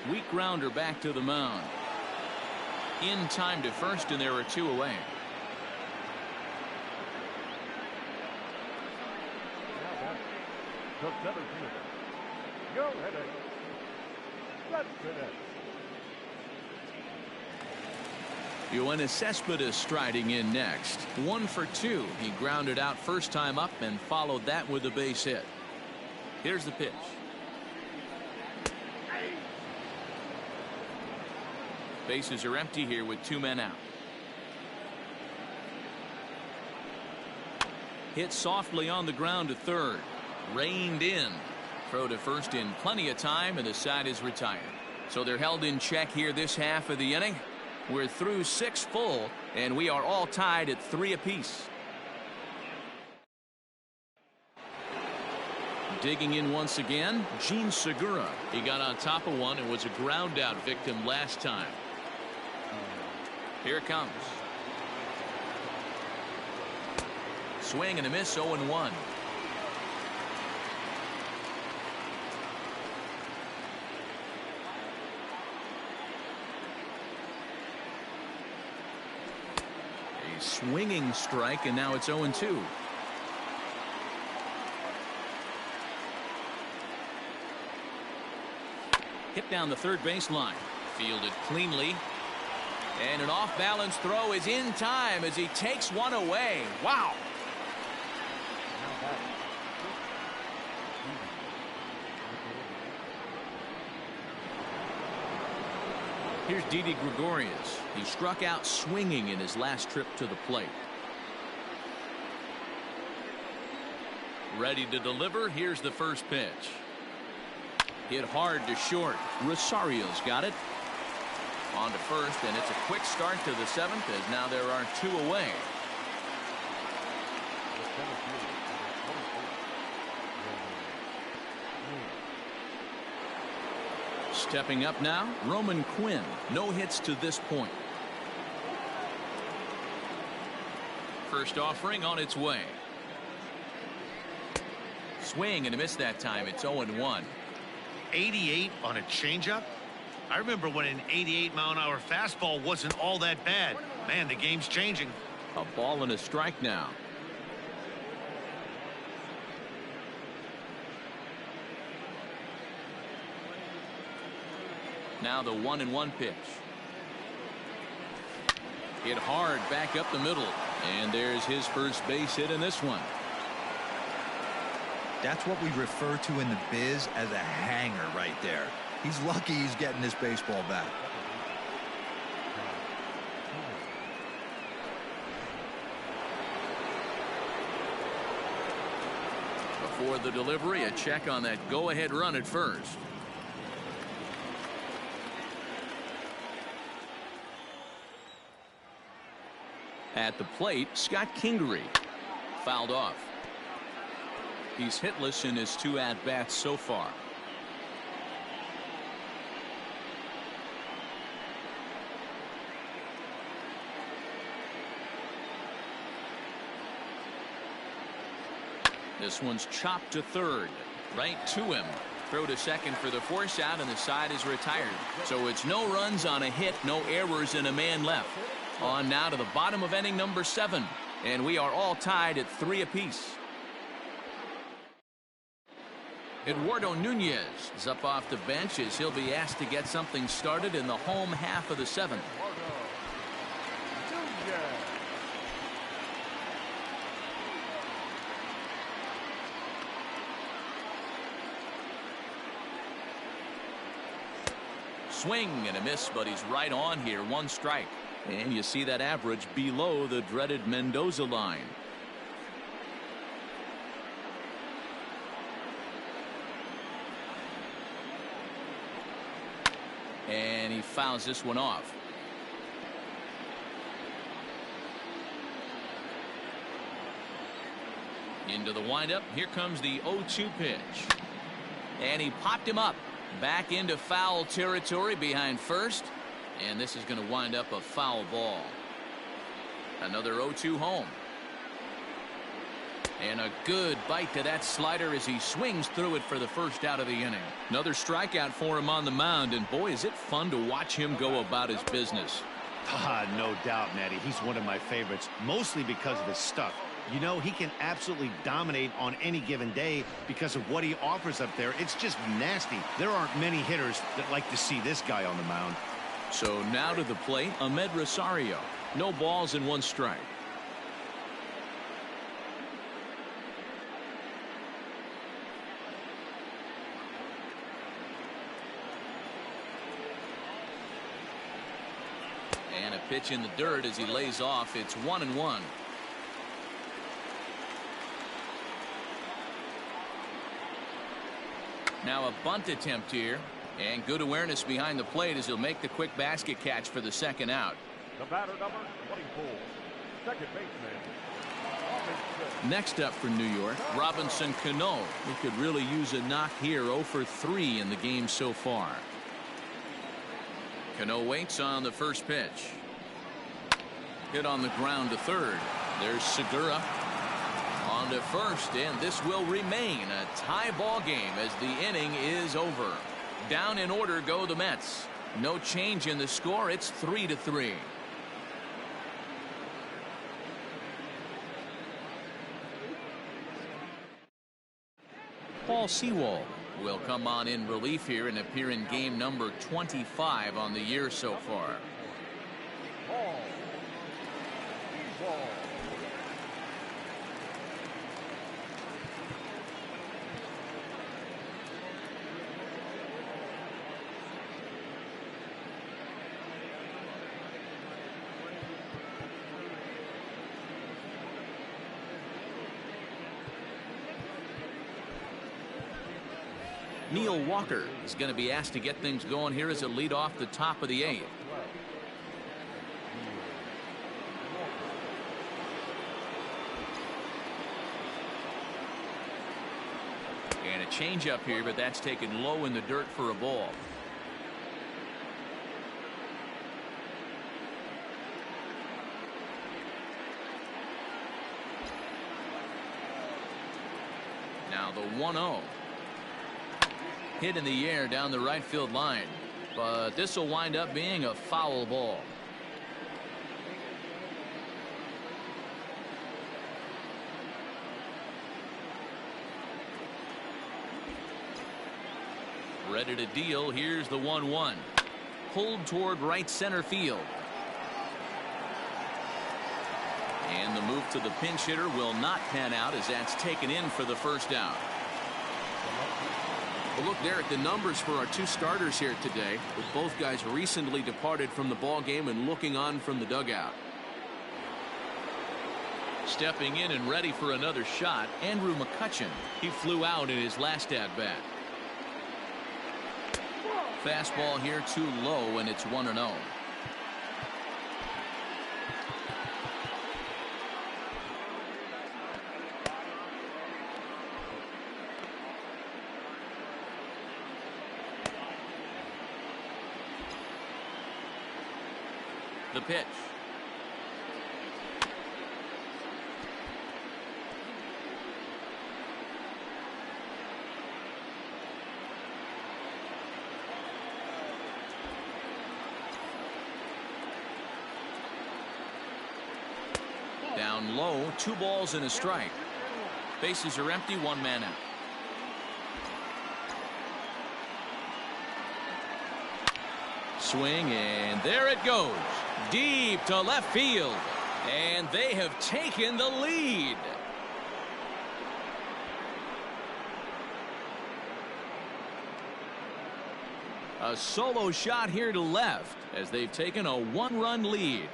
Weak grounder back to the mound. In time to first, and there are 2 away. The center fielder. Go ahead. That's it. Yoenis Cespedes striding in next. 1 for 2. He grounded out first time up and followed that with a base hit. Here's the pitch. Bases are empty here with 2 men out. Hit softly on the ground to third. Reined in. Throw to first in plenty of time, and the side is retired. So they're held in check here this half of the inning. We're through 6 full, and we are all tied at 3 apiece. Digging in once again, Gene Segura. He got on top of one and was a ground out victim last time. Here it comes. Swing and a miss, 0-1. A swinging strike, and now it's 0-2. Hit down the third baseline. Fielded cleanly. And an off-balance throw is in time as he takes one away. Wow. Here's Didi Gregorius. He struck out swinging in his last trip to the plate. Ready to deliver. Here's the first pitch. Hit hard to short. Rosario's got it. On to first, and it's a quick start to the 7th as now there are 2 away. Stepping up now, Roman Quinn. No hits to this point. First offering on its way. Swing and a miss that time. It's 0-1. 88 on a changeup. I remember when an 88-mile-an-hour fastball wasn't all that bad. Man, the game's changing. A ball and a strike now. Now the 1-1 pitch. Hit hard back up the middle. And there's his first base hit in this one. That's what we refer to in the biz as a hanger right there. He's lucky he's getting this baseball back. Before the delivery, a check on that go-ahead run at first. At the plate, Scott Kingery. Fouled off. He's hitless in his 2 at-bats so far. This one's chopped to third. Right to him. Throw to second for the force out, and the side is retired. So it's no runs on a hit, no errors, and a man left. On now to the bottom of inning number 7. And we are all tied at 3 apiece. Eduardo Nunez is up off the bench as he'll be asked to get something started in the home half of the 7th. Swing and a miss, but he's right on here. 1 strike. And you see that average below the dreaded Mendoza line. And he fouls this one off. Into the windup. Here comes the 0-2 pitch. And he popped him up. Back into foul territory behind first. And this is going to wind up a foul ball. Another 0-2 home. And a good bite to that slider as he swings through it for the first out of the inning. Another strikeout for him on the mound, and boy, is it fun to watch him go about his business. No doubt, Matty. He's one of my favorites, mostly because of his stuff. You know, he can absolutely dominate on any given day because of what he offers up there. It's just nasty. There aren't many hitters that like to see this guy on the mound. So now to the plate, Ahmed Rosario. No balls and 1 strike. And a pitch in the dirt as he lays off. It's 1-1. Now a bunt attempt here, and good awareness behind the plate as he'll make the quick basket catch for the second out. The batter number 24, second baseman. Next up for New York, Robinson Cano, who could really use a knock here. 0 for 3 in the game so far. Cano waits on the first pitch. Hit on the ground to third. There's Segura on to first, and this will remain a tie ball game as the inning is over. Down in order go the Mets. No change in the score. It's 3-3. Paul Sewald will come on in relief here and appear in game number 25 on the year so far. Neil Walker is going to be asked to get things going here as a lead off the top of the 8th. And a changeup here, but that's taken low in the dirt for a ball. Now the 1-0. Hit in the air down the right field line, but this will wind up being a foul ball. Ready to deal. Here's the 1-1. Pulled toward right center field. And the move to the pinch hitter will not pan out as that's taken in for the first out. Well, look there at the numbers for our two starters here today, with both guys recently departed from the ball game and looking on from the dugout. Stepping in and ready for another shot, Andrew McCutchen. He flew out in his last at bat. Fastball here too low, and it's 1-0. The pitch. Down low, 2 balls and a strike. Bases are empty, 1 man out. Swing, and there it goes. Deep to left field. And they have taken the lead. A solo shot here to left as they've taken a 1-run lead.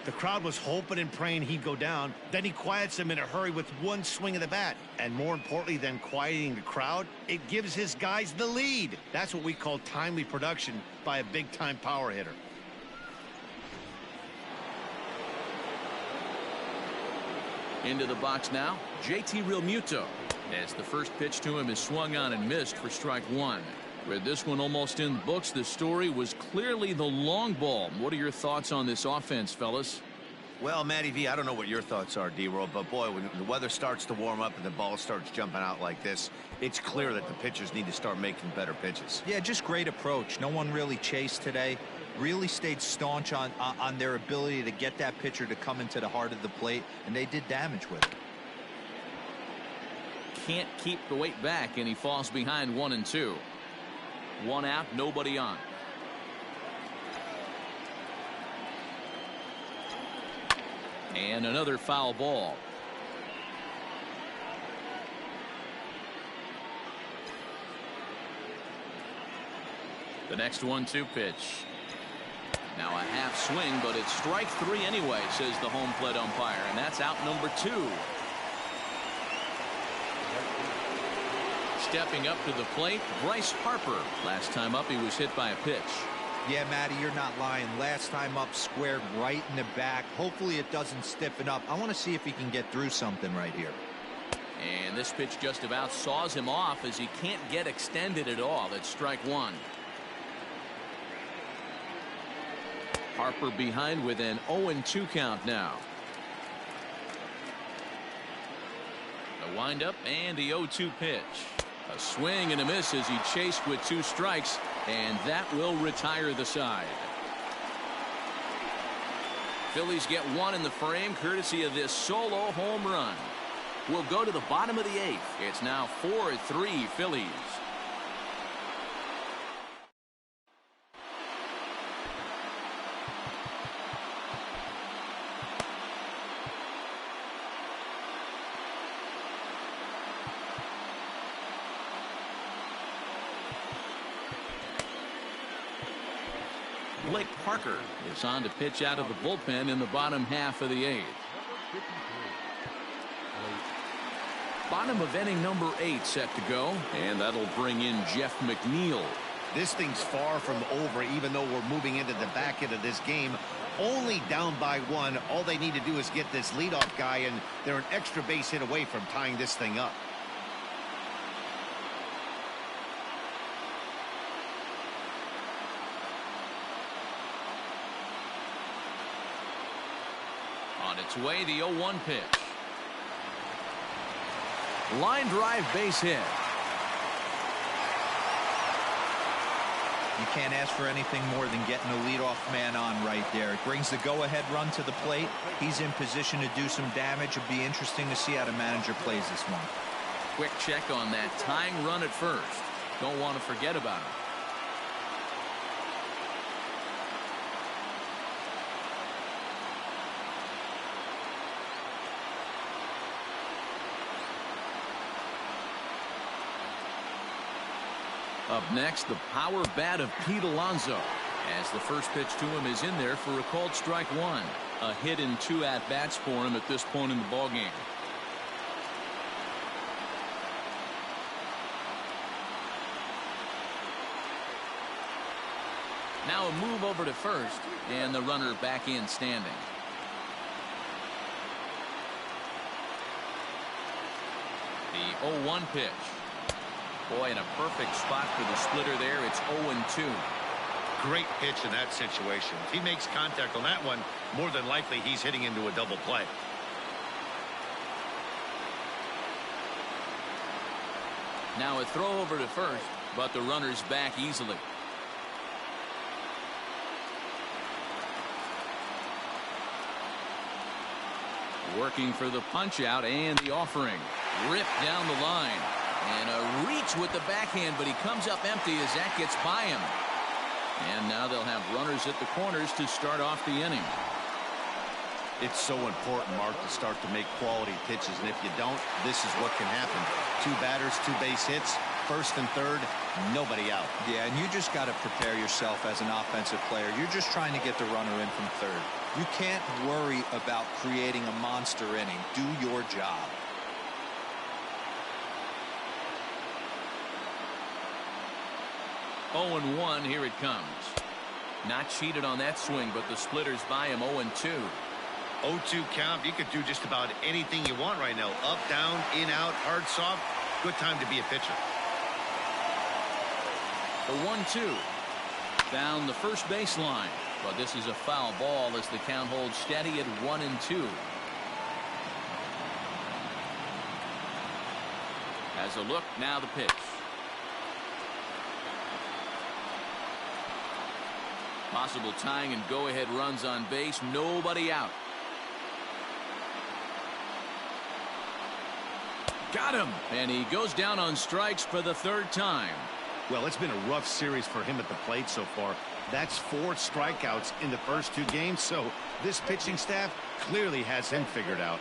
The crowd was hoping and praying he'd go down. Then he quiets them in a hurry with 1 swing of the bat. And more importantly than quieting the crowd, it gives his guys the lead. That's what we call timely production by a big-time power hitter. Into the box now, JT Realmuto, as the first pitch to him is swung on and missed for strike 1. With this one almost in the books, the story was clearly the long ball. What are your thoughts on this offense, fellas? Well, Matty V, I don't know what your thoughts are, D-Roll, but boy, when the weather starts to warm up and the ball starts jumping out like this, it's clear that the pitchers need to start making better pitches. Yeah, just great approach. No one really chased today. Really stayed staunch on their ability to get that pitcher to come into the heart of the plate, and they did damage with it. Can't keep the weight back, and he falls behind 1-2. 1 out, nobody on. And another foul ball. The next 1-2 pitch. Now a half swing, but it's strike 3 anyway, says the home plate umpire, and that's out number 2. Stepping up to the plate, Bryce Harper. Last time up, he was hit by a pitch. Yeah, Matty, you're not lying. Last time up, squared right in the back. Hopefully it doesn't stiffen up. I want to see if he can get through something right here. And this pitch just about saws him off as he can't get extended at all. It's strike 1. Harper behind with an 0-2 count now. The windup and the 0-2 pitch. A swing and a miss as he chased with 2 strikes, and that will retire the side. Phillies get 1 in the frame courtesy of this solo home run. We'll go to the bottom of the 8th. It's now 4-3 Phillies. Blake Parker is on to pitch out of the bullpen in the bottom half of the 8th. Bottom of inning number 8 set to go, and that'll bring in Jeff McNeil. This thing's far from over, even though we're moving into the back end of this game. Only down by 1. All they need to do is get this leadoff guy, and they're an extra base hit away from tying this thing up. On its way, the 0-1 pitch. Line drive base hit. You can't ask for anything more than getting a leadoff man on right there. It brings the go-ahead run to the plate. He's in position to do some damage. It'll be interesting to see how the manager plays this one. Quick check on that tying run at first. Don't want to forget about him. Up next, the power bat of Pete Alonso, as the first pitch to him is in there for a called strike 1. A hit in 2 at-bats for him at this point in the ballgame. Now a move over to first, and the runner back in standing. The 0-1 pitch. Boy, in a perfect spot for the splitter there. It's 0-2. Great pitch in that situation. If he makes contact on that one, more than likely he's hitting into a double play. Now a throw over to first, but the runner's back easily. Working for the punch out and the offering. Ripped down the line. And a reach with the backhand, but he comes up empty as that gets by him. And now they'll have runners at the corners to start off the inning. It's so important, Mark, to start to make quality pitches, and if you don't, this is what can happen. 2 batters, 2 base hits, first and third, nobody out. Yeah, and you just got to prepare yourself as an offensive player. You're just trying to get the runner in from third. You can't worry about creating a monster inning. Do your job. Oh, 0-1, here it comes. Not cheated on that swing, but the splitter's by him 0-2. 0-2 count. You could do just about anything you want right now. Up, down, in, out, hard, soft. Good time to be a pitcher. The 1-2. Down the first baseline. But this is a foul ball as the count holds steady at 1-2. As a look, now the pitch. Possible tying and go-ahead runs on base. Nobody out. Got him. And he goes down on strikes for the 3rd time. Well, it's been a rough series for him at the plate so far. That's 4 strikeouts in the first 2 games. So this pitching staff clearly has him figured out.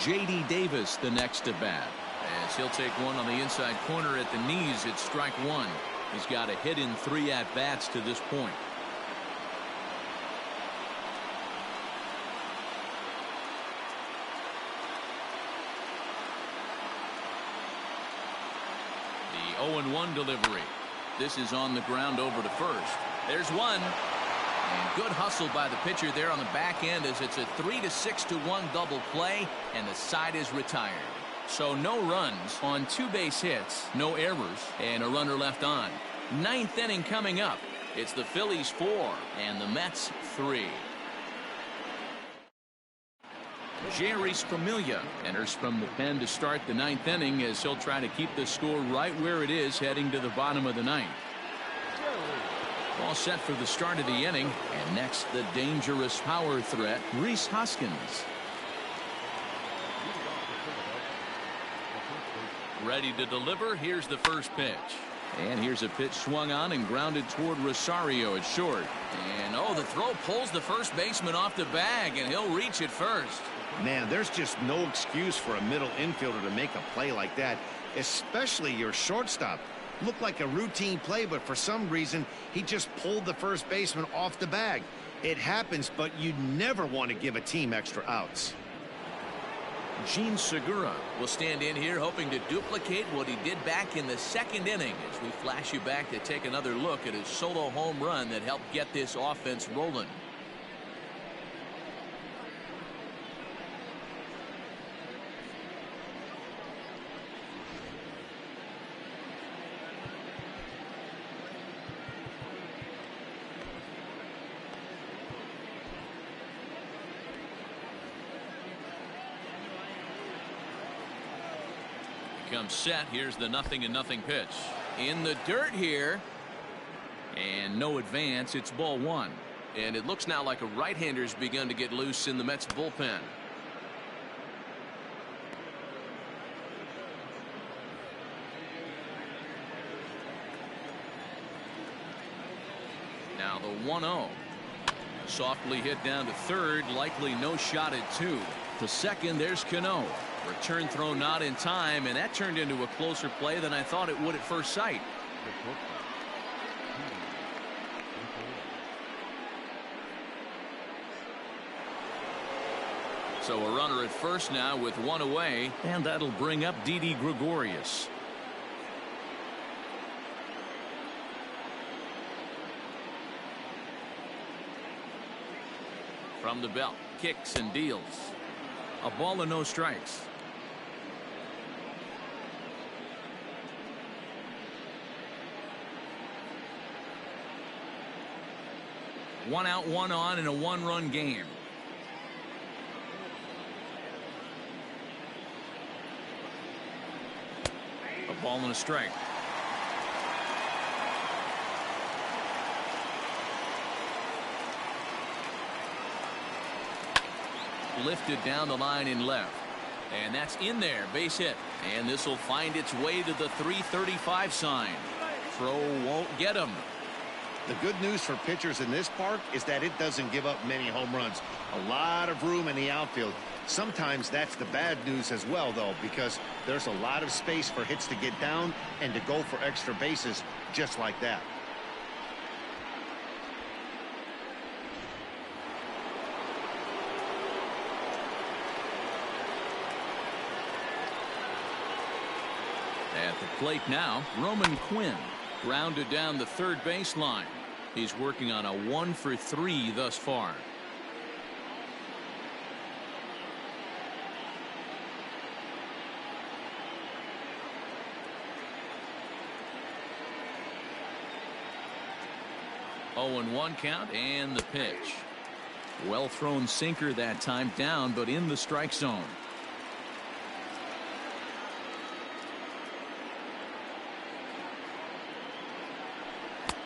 J.D. Davis the next to bat. As he'll take one on the inside corner at the knees. It's strike one. He's got a hit in 3 at-bats to this point. The 0-1 delivery. This is on the ground over to first. There's one. And good hustle by the pitcher there on the back end as it's a 3-6-1 double play, and the side is retired. So no runs on 2 base hits, no errors, and a runner left on. 9th inning coming up. It's the Phillies 4 and the Mets 3. Jeurys Familia enters from the pen to start the 9th inning as he'll try to keep the score right where it is heading to the bottom of the 9th. All set for the start of the inning, and next the dangerous power threat, Rhys Hoskins. Ready to deliver. Here's the first pitch. And here's a pitch swung on and grounded toward Rosario at short. And oh, the throw pulls the first baseman off the bag, and he'll reach it first. Man, there's just no excuse for a middle infielder to make a play like that, especially your shortstop. Looked like a routine play, but for some reason he just pulled the first baseman off the bag. It happens, but you never want to give a team extra outs. Gene Segura will stand in here hoping to duplicate what he did back in the 2nd inning as we flash you back to take another look at his solo home run that helped get this offense rolling. Comes set. Here's the 0-0 pitch in the dirt here, and no advance. It's ball 1, and it looks now like a right-hander's begun to get loose in the Mets bullpen. Now the 1-0 softly hit down to third, likely no shot at 2. To second, there's Cano. Return throw not in time, and that turned into a closer play than I thought it would at first sight. So a runner at first now with 1 away, and that'll bring up Didi Gregorius. From the belt, kicks and deals. A ball and no strikes. One out, one on in a 1-run game. A ball and a strike. Lifted down the line in left, and that's in there, base hit, and this will find its way to the 335 sign. Throw won't get him. The good news for pitchers in this park is that it doesn't give up many home runs. A lot of room in the outfield. Sometimes that's the bad news as well, though, because there's a lot of space for hits to get down and to go for extra bases just like that. At the plate now, Roman Quinn grounded down the third baseline. He's working on a 1-for-3 thus far. Oh, and 1 count, and the pitch. Well thrown sinker that time, down but in the strike zone.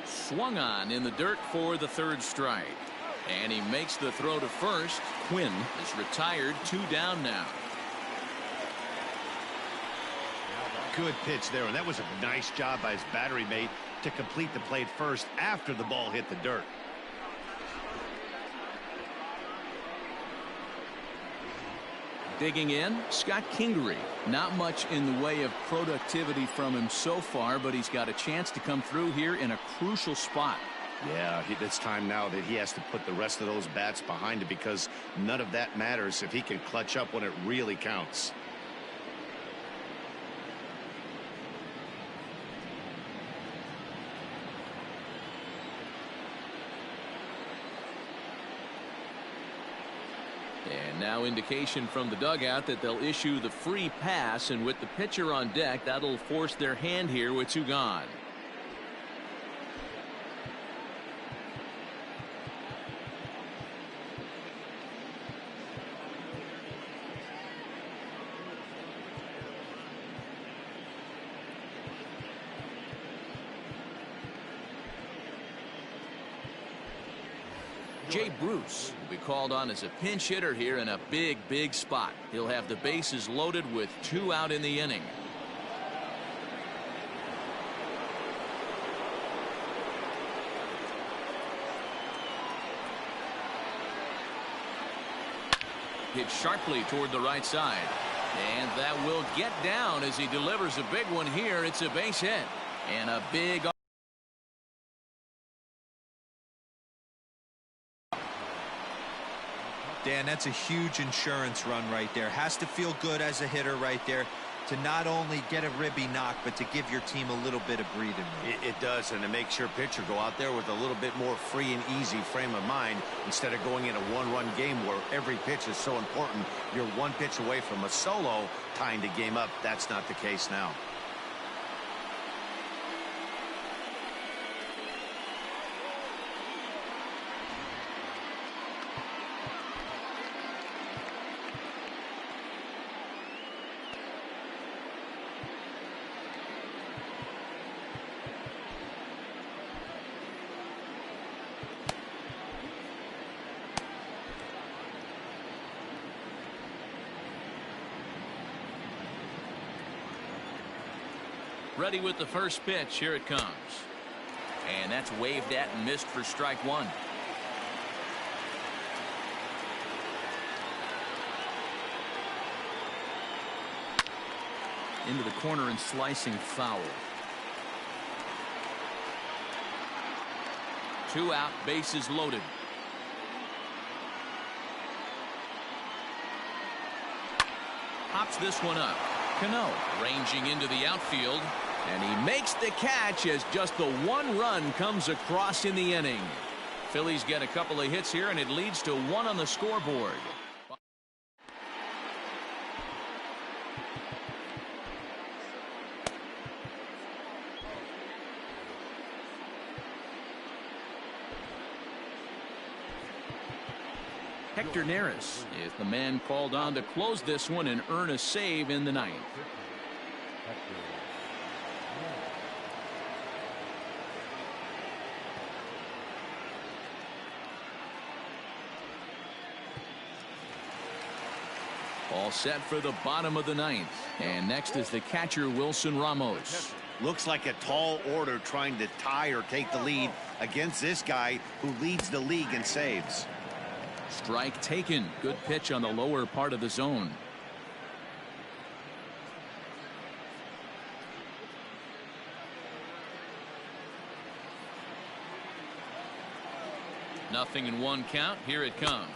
Swung on in the dirt for the 3rd strike, and he makes the throw to first. Quinn is retired, 2 down now. Good pitch there, and that was a nice job by his battery mate to complete the play at first after the ball hit the dirt. Digging in, Scott Kingery. Not much in the way of productivity from him so far, but he's got a chance to come through here in a crucial spot. Yeah, it's time now that he has to put the rest of those bats behind it, because none of that matters if he can clutch up when it really counts. And now indication from the dugout that they'll issue the free pass, and with the pitcher on deck, that'll force their hand here with two gone. Jay Bruce will be called on as a pinch hitter here in a big spot. He'll have the bases loaded with 2 out in the inning. Hit sharply toward the right side. And that will get down as he delivers a big one here. It's a base hit. And a big... Dan, that's a huge insurance run right there. Has to feel good as a hitter right there to not only get a ribby knock, but to give your team a little bit of breathing room. It does, and it makes your pitcher go out there with a little bit more free and easy frame of mind instead of going in a one-run game where every pitch is so important. You're one pitch away from a solo tying the game up. That's not the case now. Ready with the first pitch. Here it comes. And that's waved at and missed for strike one. Into the corner and slicing foul. 2 out, bases loaded. Hops this one up. Cano ranging into the outfield, and he makes the catch as just the 1 run comes across in the inning. Phillies get a couple of hits here, and it leads to 1 on the scoreboard. Hector Neris is the man called on to close this one and earn a save in the 9th. All set for the bottom of the 9th. And next is the catcher, Wilson Ramos. Looks like a tall order trying to tie or take the lead against this guy who leads the league in saves. Strike taken. Good pitch on the lower part of the zone. Nothing in 1 count. Here it comes.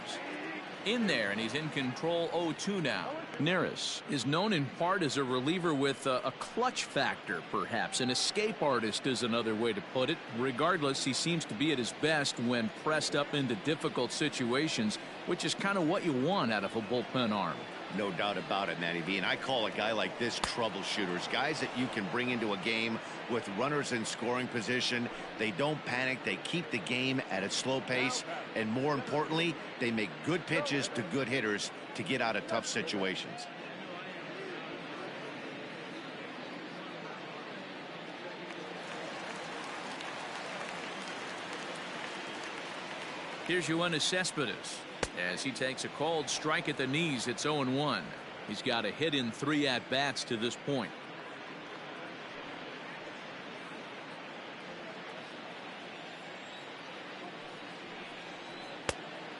In there, and he's in control 0-2 now. Neris is known in part as a reliever with a clutch factor, perhaps. An escape artist is another way to put it. Regardless, he seems to be at his best when pressed up into difficult situations, which is kind of what you want out of a bullpen arm. No doubt about it, Matty V. And I call a guy like this troubleshooters. Guys that you can bring into a game with runners in scoring position. They don't panic. They keep the game at a slow pace. And more importantly, they make good pitches to good hitters to get out of tough situations. Here's Yoenis Cespedes as he takes a cold strike at the knees. It's 0-1. He's got a hit in 3 at-bats to this point.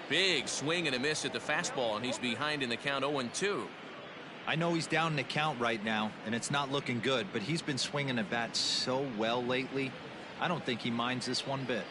Big swing and a miss at the fastball, and he's behind in the count 0-2. I know he's down in the count right now, and it's not looking good, but he's been swinging the bat so well lately. I don't think he minds this one bit.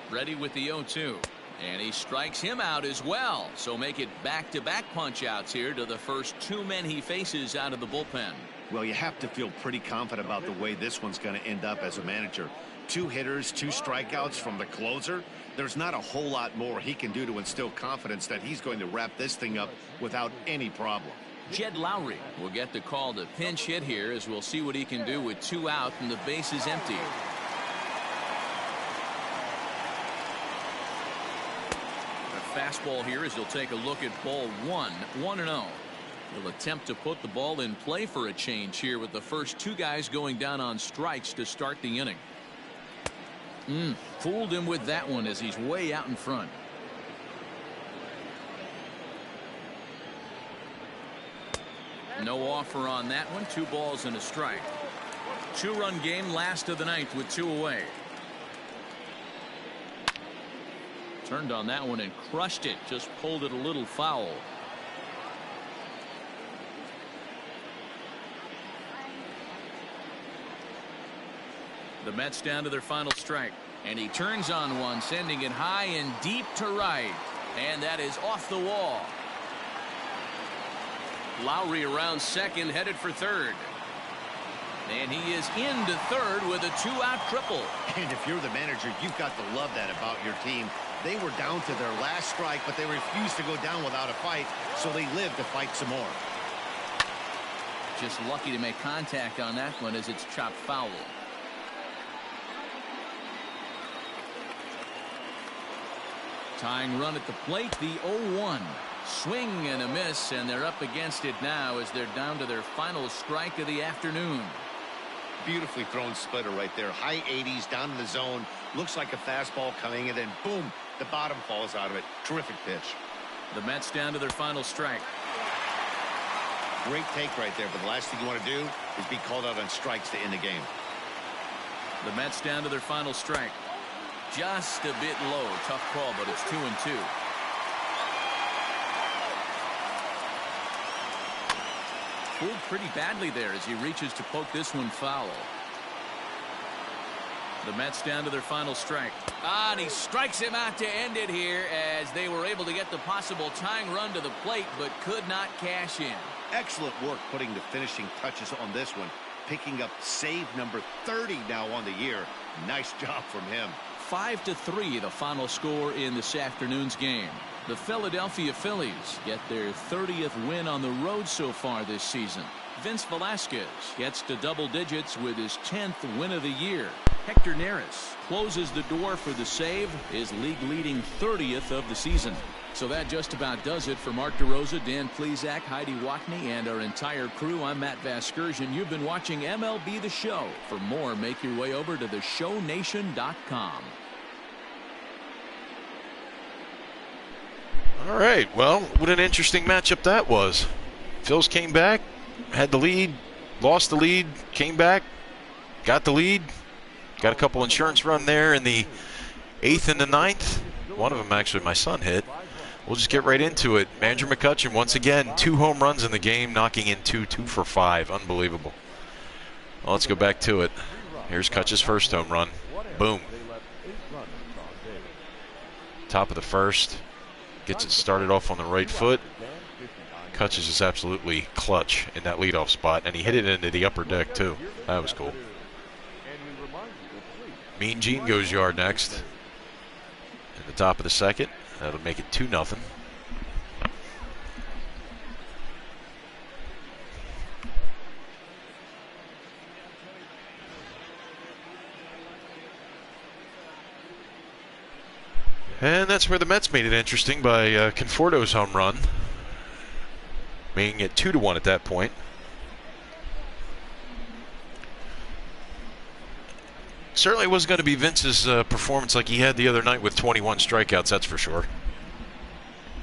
Ready with the 0-2. And he strikes him out as well. So make it back-to-back punch-outs here to the first two men he faces out of the bullpen. Well, you have to feel pretty confident about the way this one's going to end up as a manager. 2 hitters, 2 strikeouts from the closer. There's not a whole lot more he can do to instill confidence that he's going to wrap this thing up without any problem. Jed Lowry will get the call to pinch hit here, as we'll see what he can do with 2 out and the base is empty. The fastball here as he'll take a look at ball 1, 1-0. He'll attempt to put the ball in play for a change here with the first 2 guys going down on strikes to start the inning. Fooled him with that one as he's way out in front. No offer on that one. 2 balls and a strike. 2-run game, last of the ninth with 2 away. Turned on that one and crushed it. Just pulled it a little foul. The Mets down to their final strike. And he turns on one, sending it high and deep to right. And that is off the wall. Lowry around second, headed for third. And he is into third with a 2-out triple. And if you're the manager, you've got to love that about your team. They were down to their last strike, but they refused to go down without a fight, so they lived to fight some more. Just lucky to make contact on that one as it's chopped foul. Tying run at the plate, the 0-1. Swing and a miss, and they're up against it now as they're down to their final strike of the afternoon. Beautifully thrown splitter right there. High 80s down in the zone. Looks like a fastball coming, and then boom, the bottom falls out of it. Terrific pitch. The Mets down to their final strike. Great take right there, but the last thing you want to do is be called out on strikes to end the game. The Mets down to their final strike. Just a bit low. Tough call, but it's 2-2. Fooled pretty badly there as he reaches to poke this one foul. The Mets down to their final strike. And he strikes him out to end it here as they were able to get the possible tying run to the plate but could not cash in. Excellent work putting the finishing touches on this one. Picking up save number 30 now on the year. Nice job from him. 5-3 the final score in this afternoon's game. The Philadelphia Phillies get their 30th win on the road so far this season. Vince Velasquez gets to double digits with his 10th win of the year. Hector Neris closes the door for the save, his league-leading 30th of the season. So that just about does it for Mark DeRosa, Dan Plesac, Heidi Watney, and our entire crew. I'm Matt Vasgersian. You've been watching MLB The Show. For more, make your way over to theshownation.com. All right, well, what an interesting matchup that was. Phils came back, had the lead, lost the lead, came back, got the lead, got a couple insurance run there in the 8th and the 9th. One of them actually my son hit. We'll just get right into it. Manager McCutchen, once again, 2 home runs in the game, knocking in 2 for 5. Unbelievable. Well, let's go back to it. Here's Kutch's first home run. Boom. Top of the first. Gets it started off on the right foot. Kutch's is absolutely clutch in that leadoff spot, and he hit it into the upper deck too. That was cool. Mean Gene goes yard next. At the top of the second. That'll make it 2-0. And that's where the Mets made it interesting by Conforto's home run, making it 2-1 at that point. Certainly wasn't going to be Vince's performance like he had the other night with 21 strikeouts, that's for sure.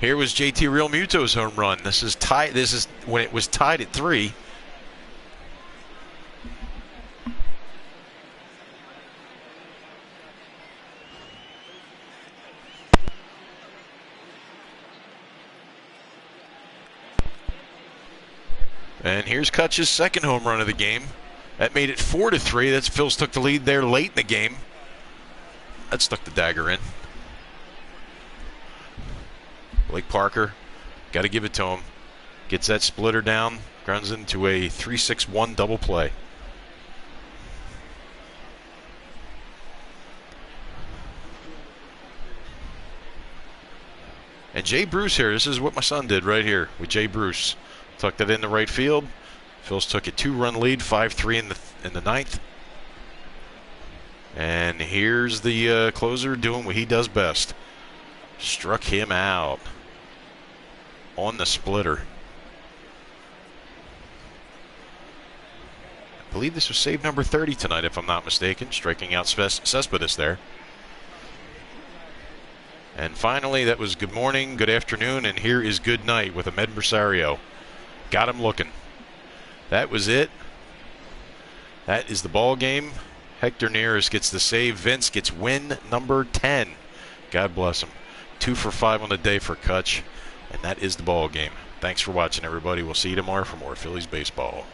Here was JT Realmuto's home run. This is tied. This is when it was tied at 3. And here's Kutch's second home run of the game. That made it 4-3. That's Phils took the lead there late in the game. That stuck the dagger in. Blake Parker, got to give it to him. Gets that splitter down, grounds into a 3-6-1 double play. And Jay Bruce here, this is what my son did right here with Jay Bruce. Tucked it in the right field. Phils took a 2-run lead, 5-3 in the ninth. And here's the closer doing what he does best. Struck him out on the splitter. I believe this was save number 30 tonight, if I'm not mistaken, striking out Cespedes there. And finally, that was good morning, good afternoon, and here is good night with Ahmed Rosario. Got him looking. That was it. That is the ball game. Hector Neris gets the save. Vince gets win number 10. God bless him. 2 for 5 on the day for Kutch. And that is the ball game. Thanks for watching, everybody. We'll see you tomorrow for more Phillies baseball.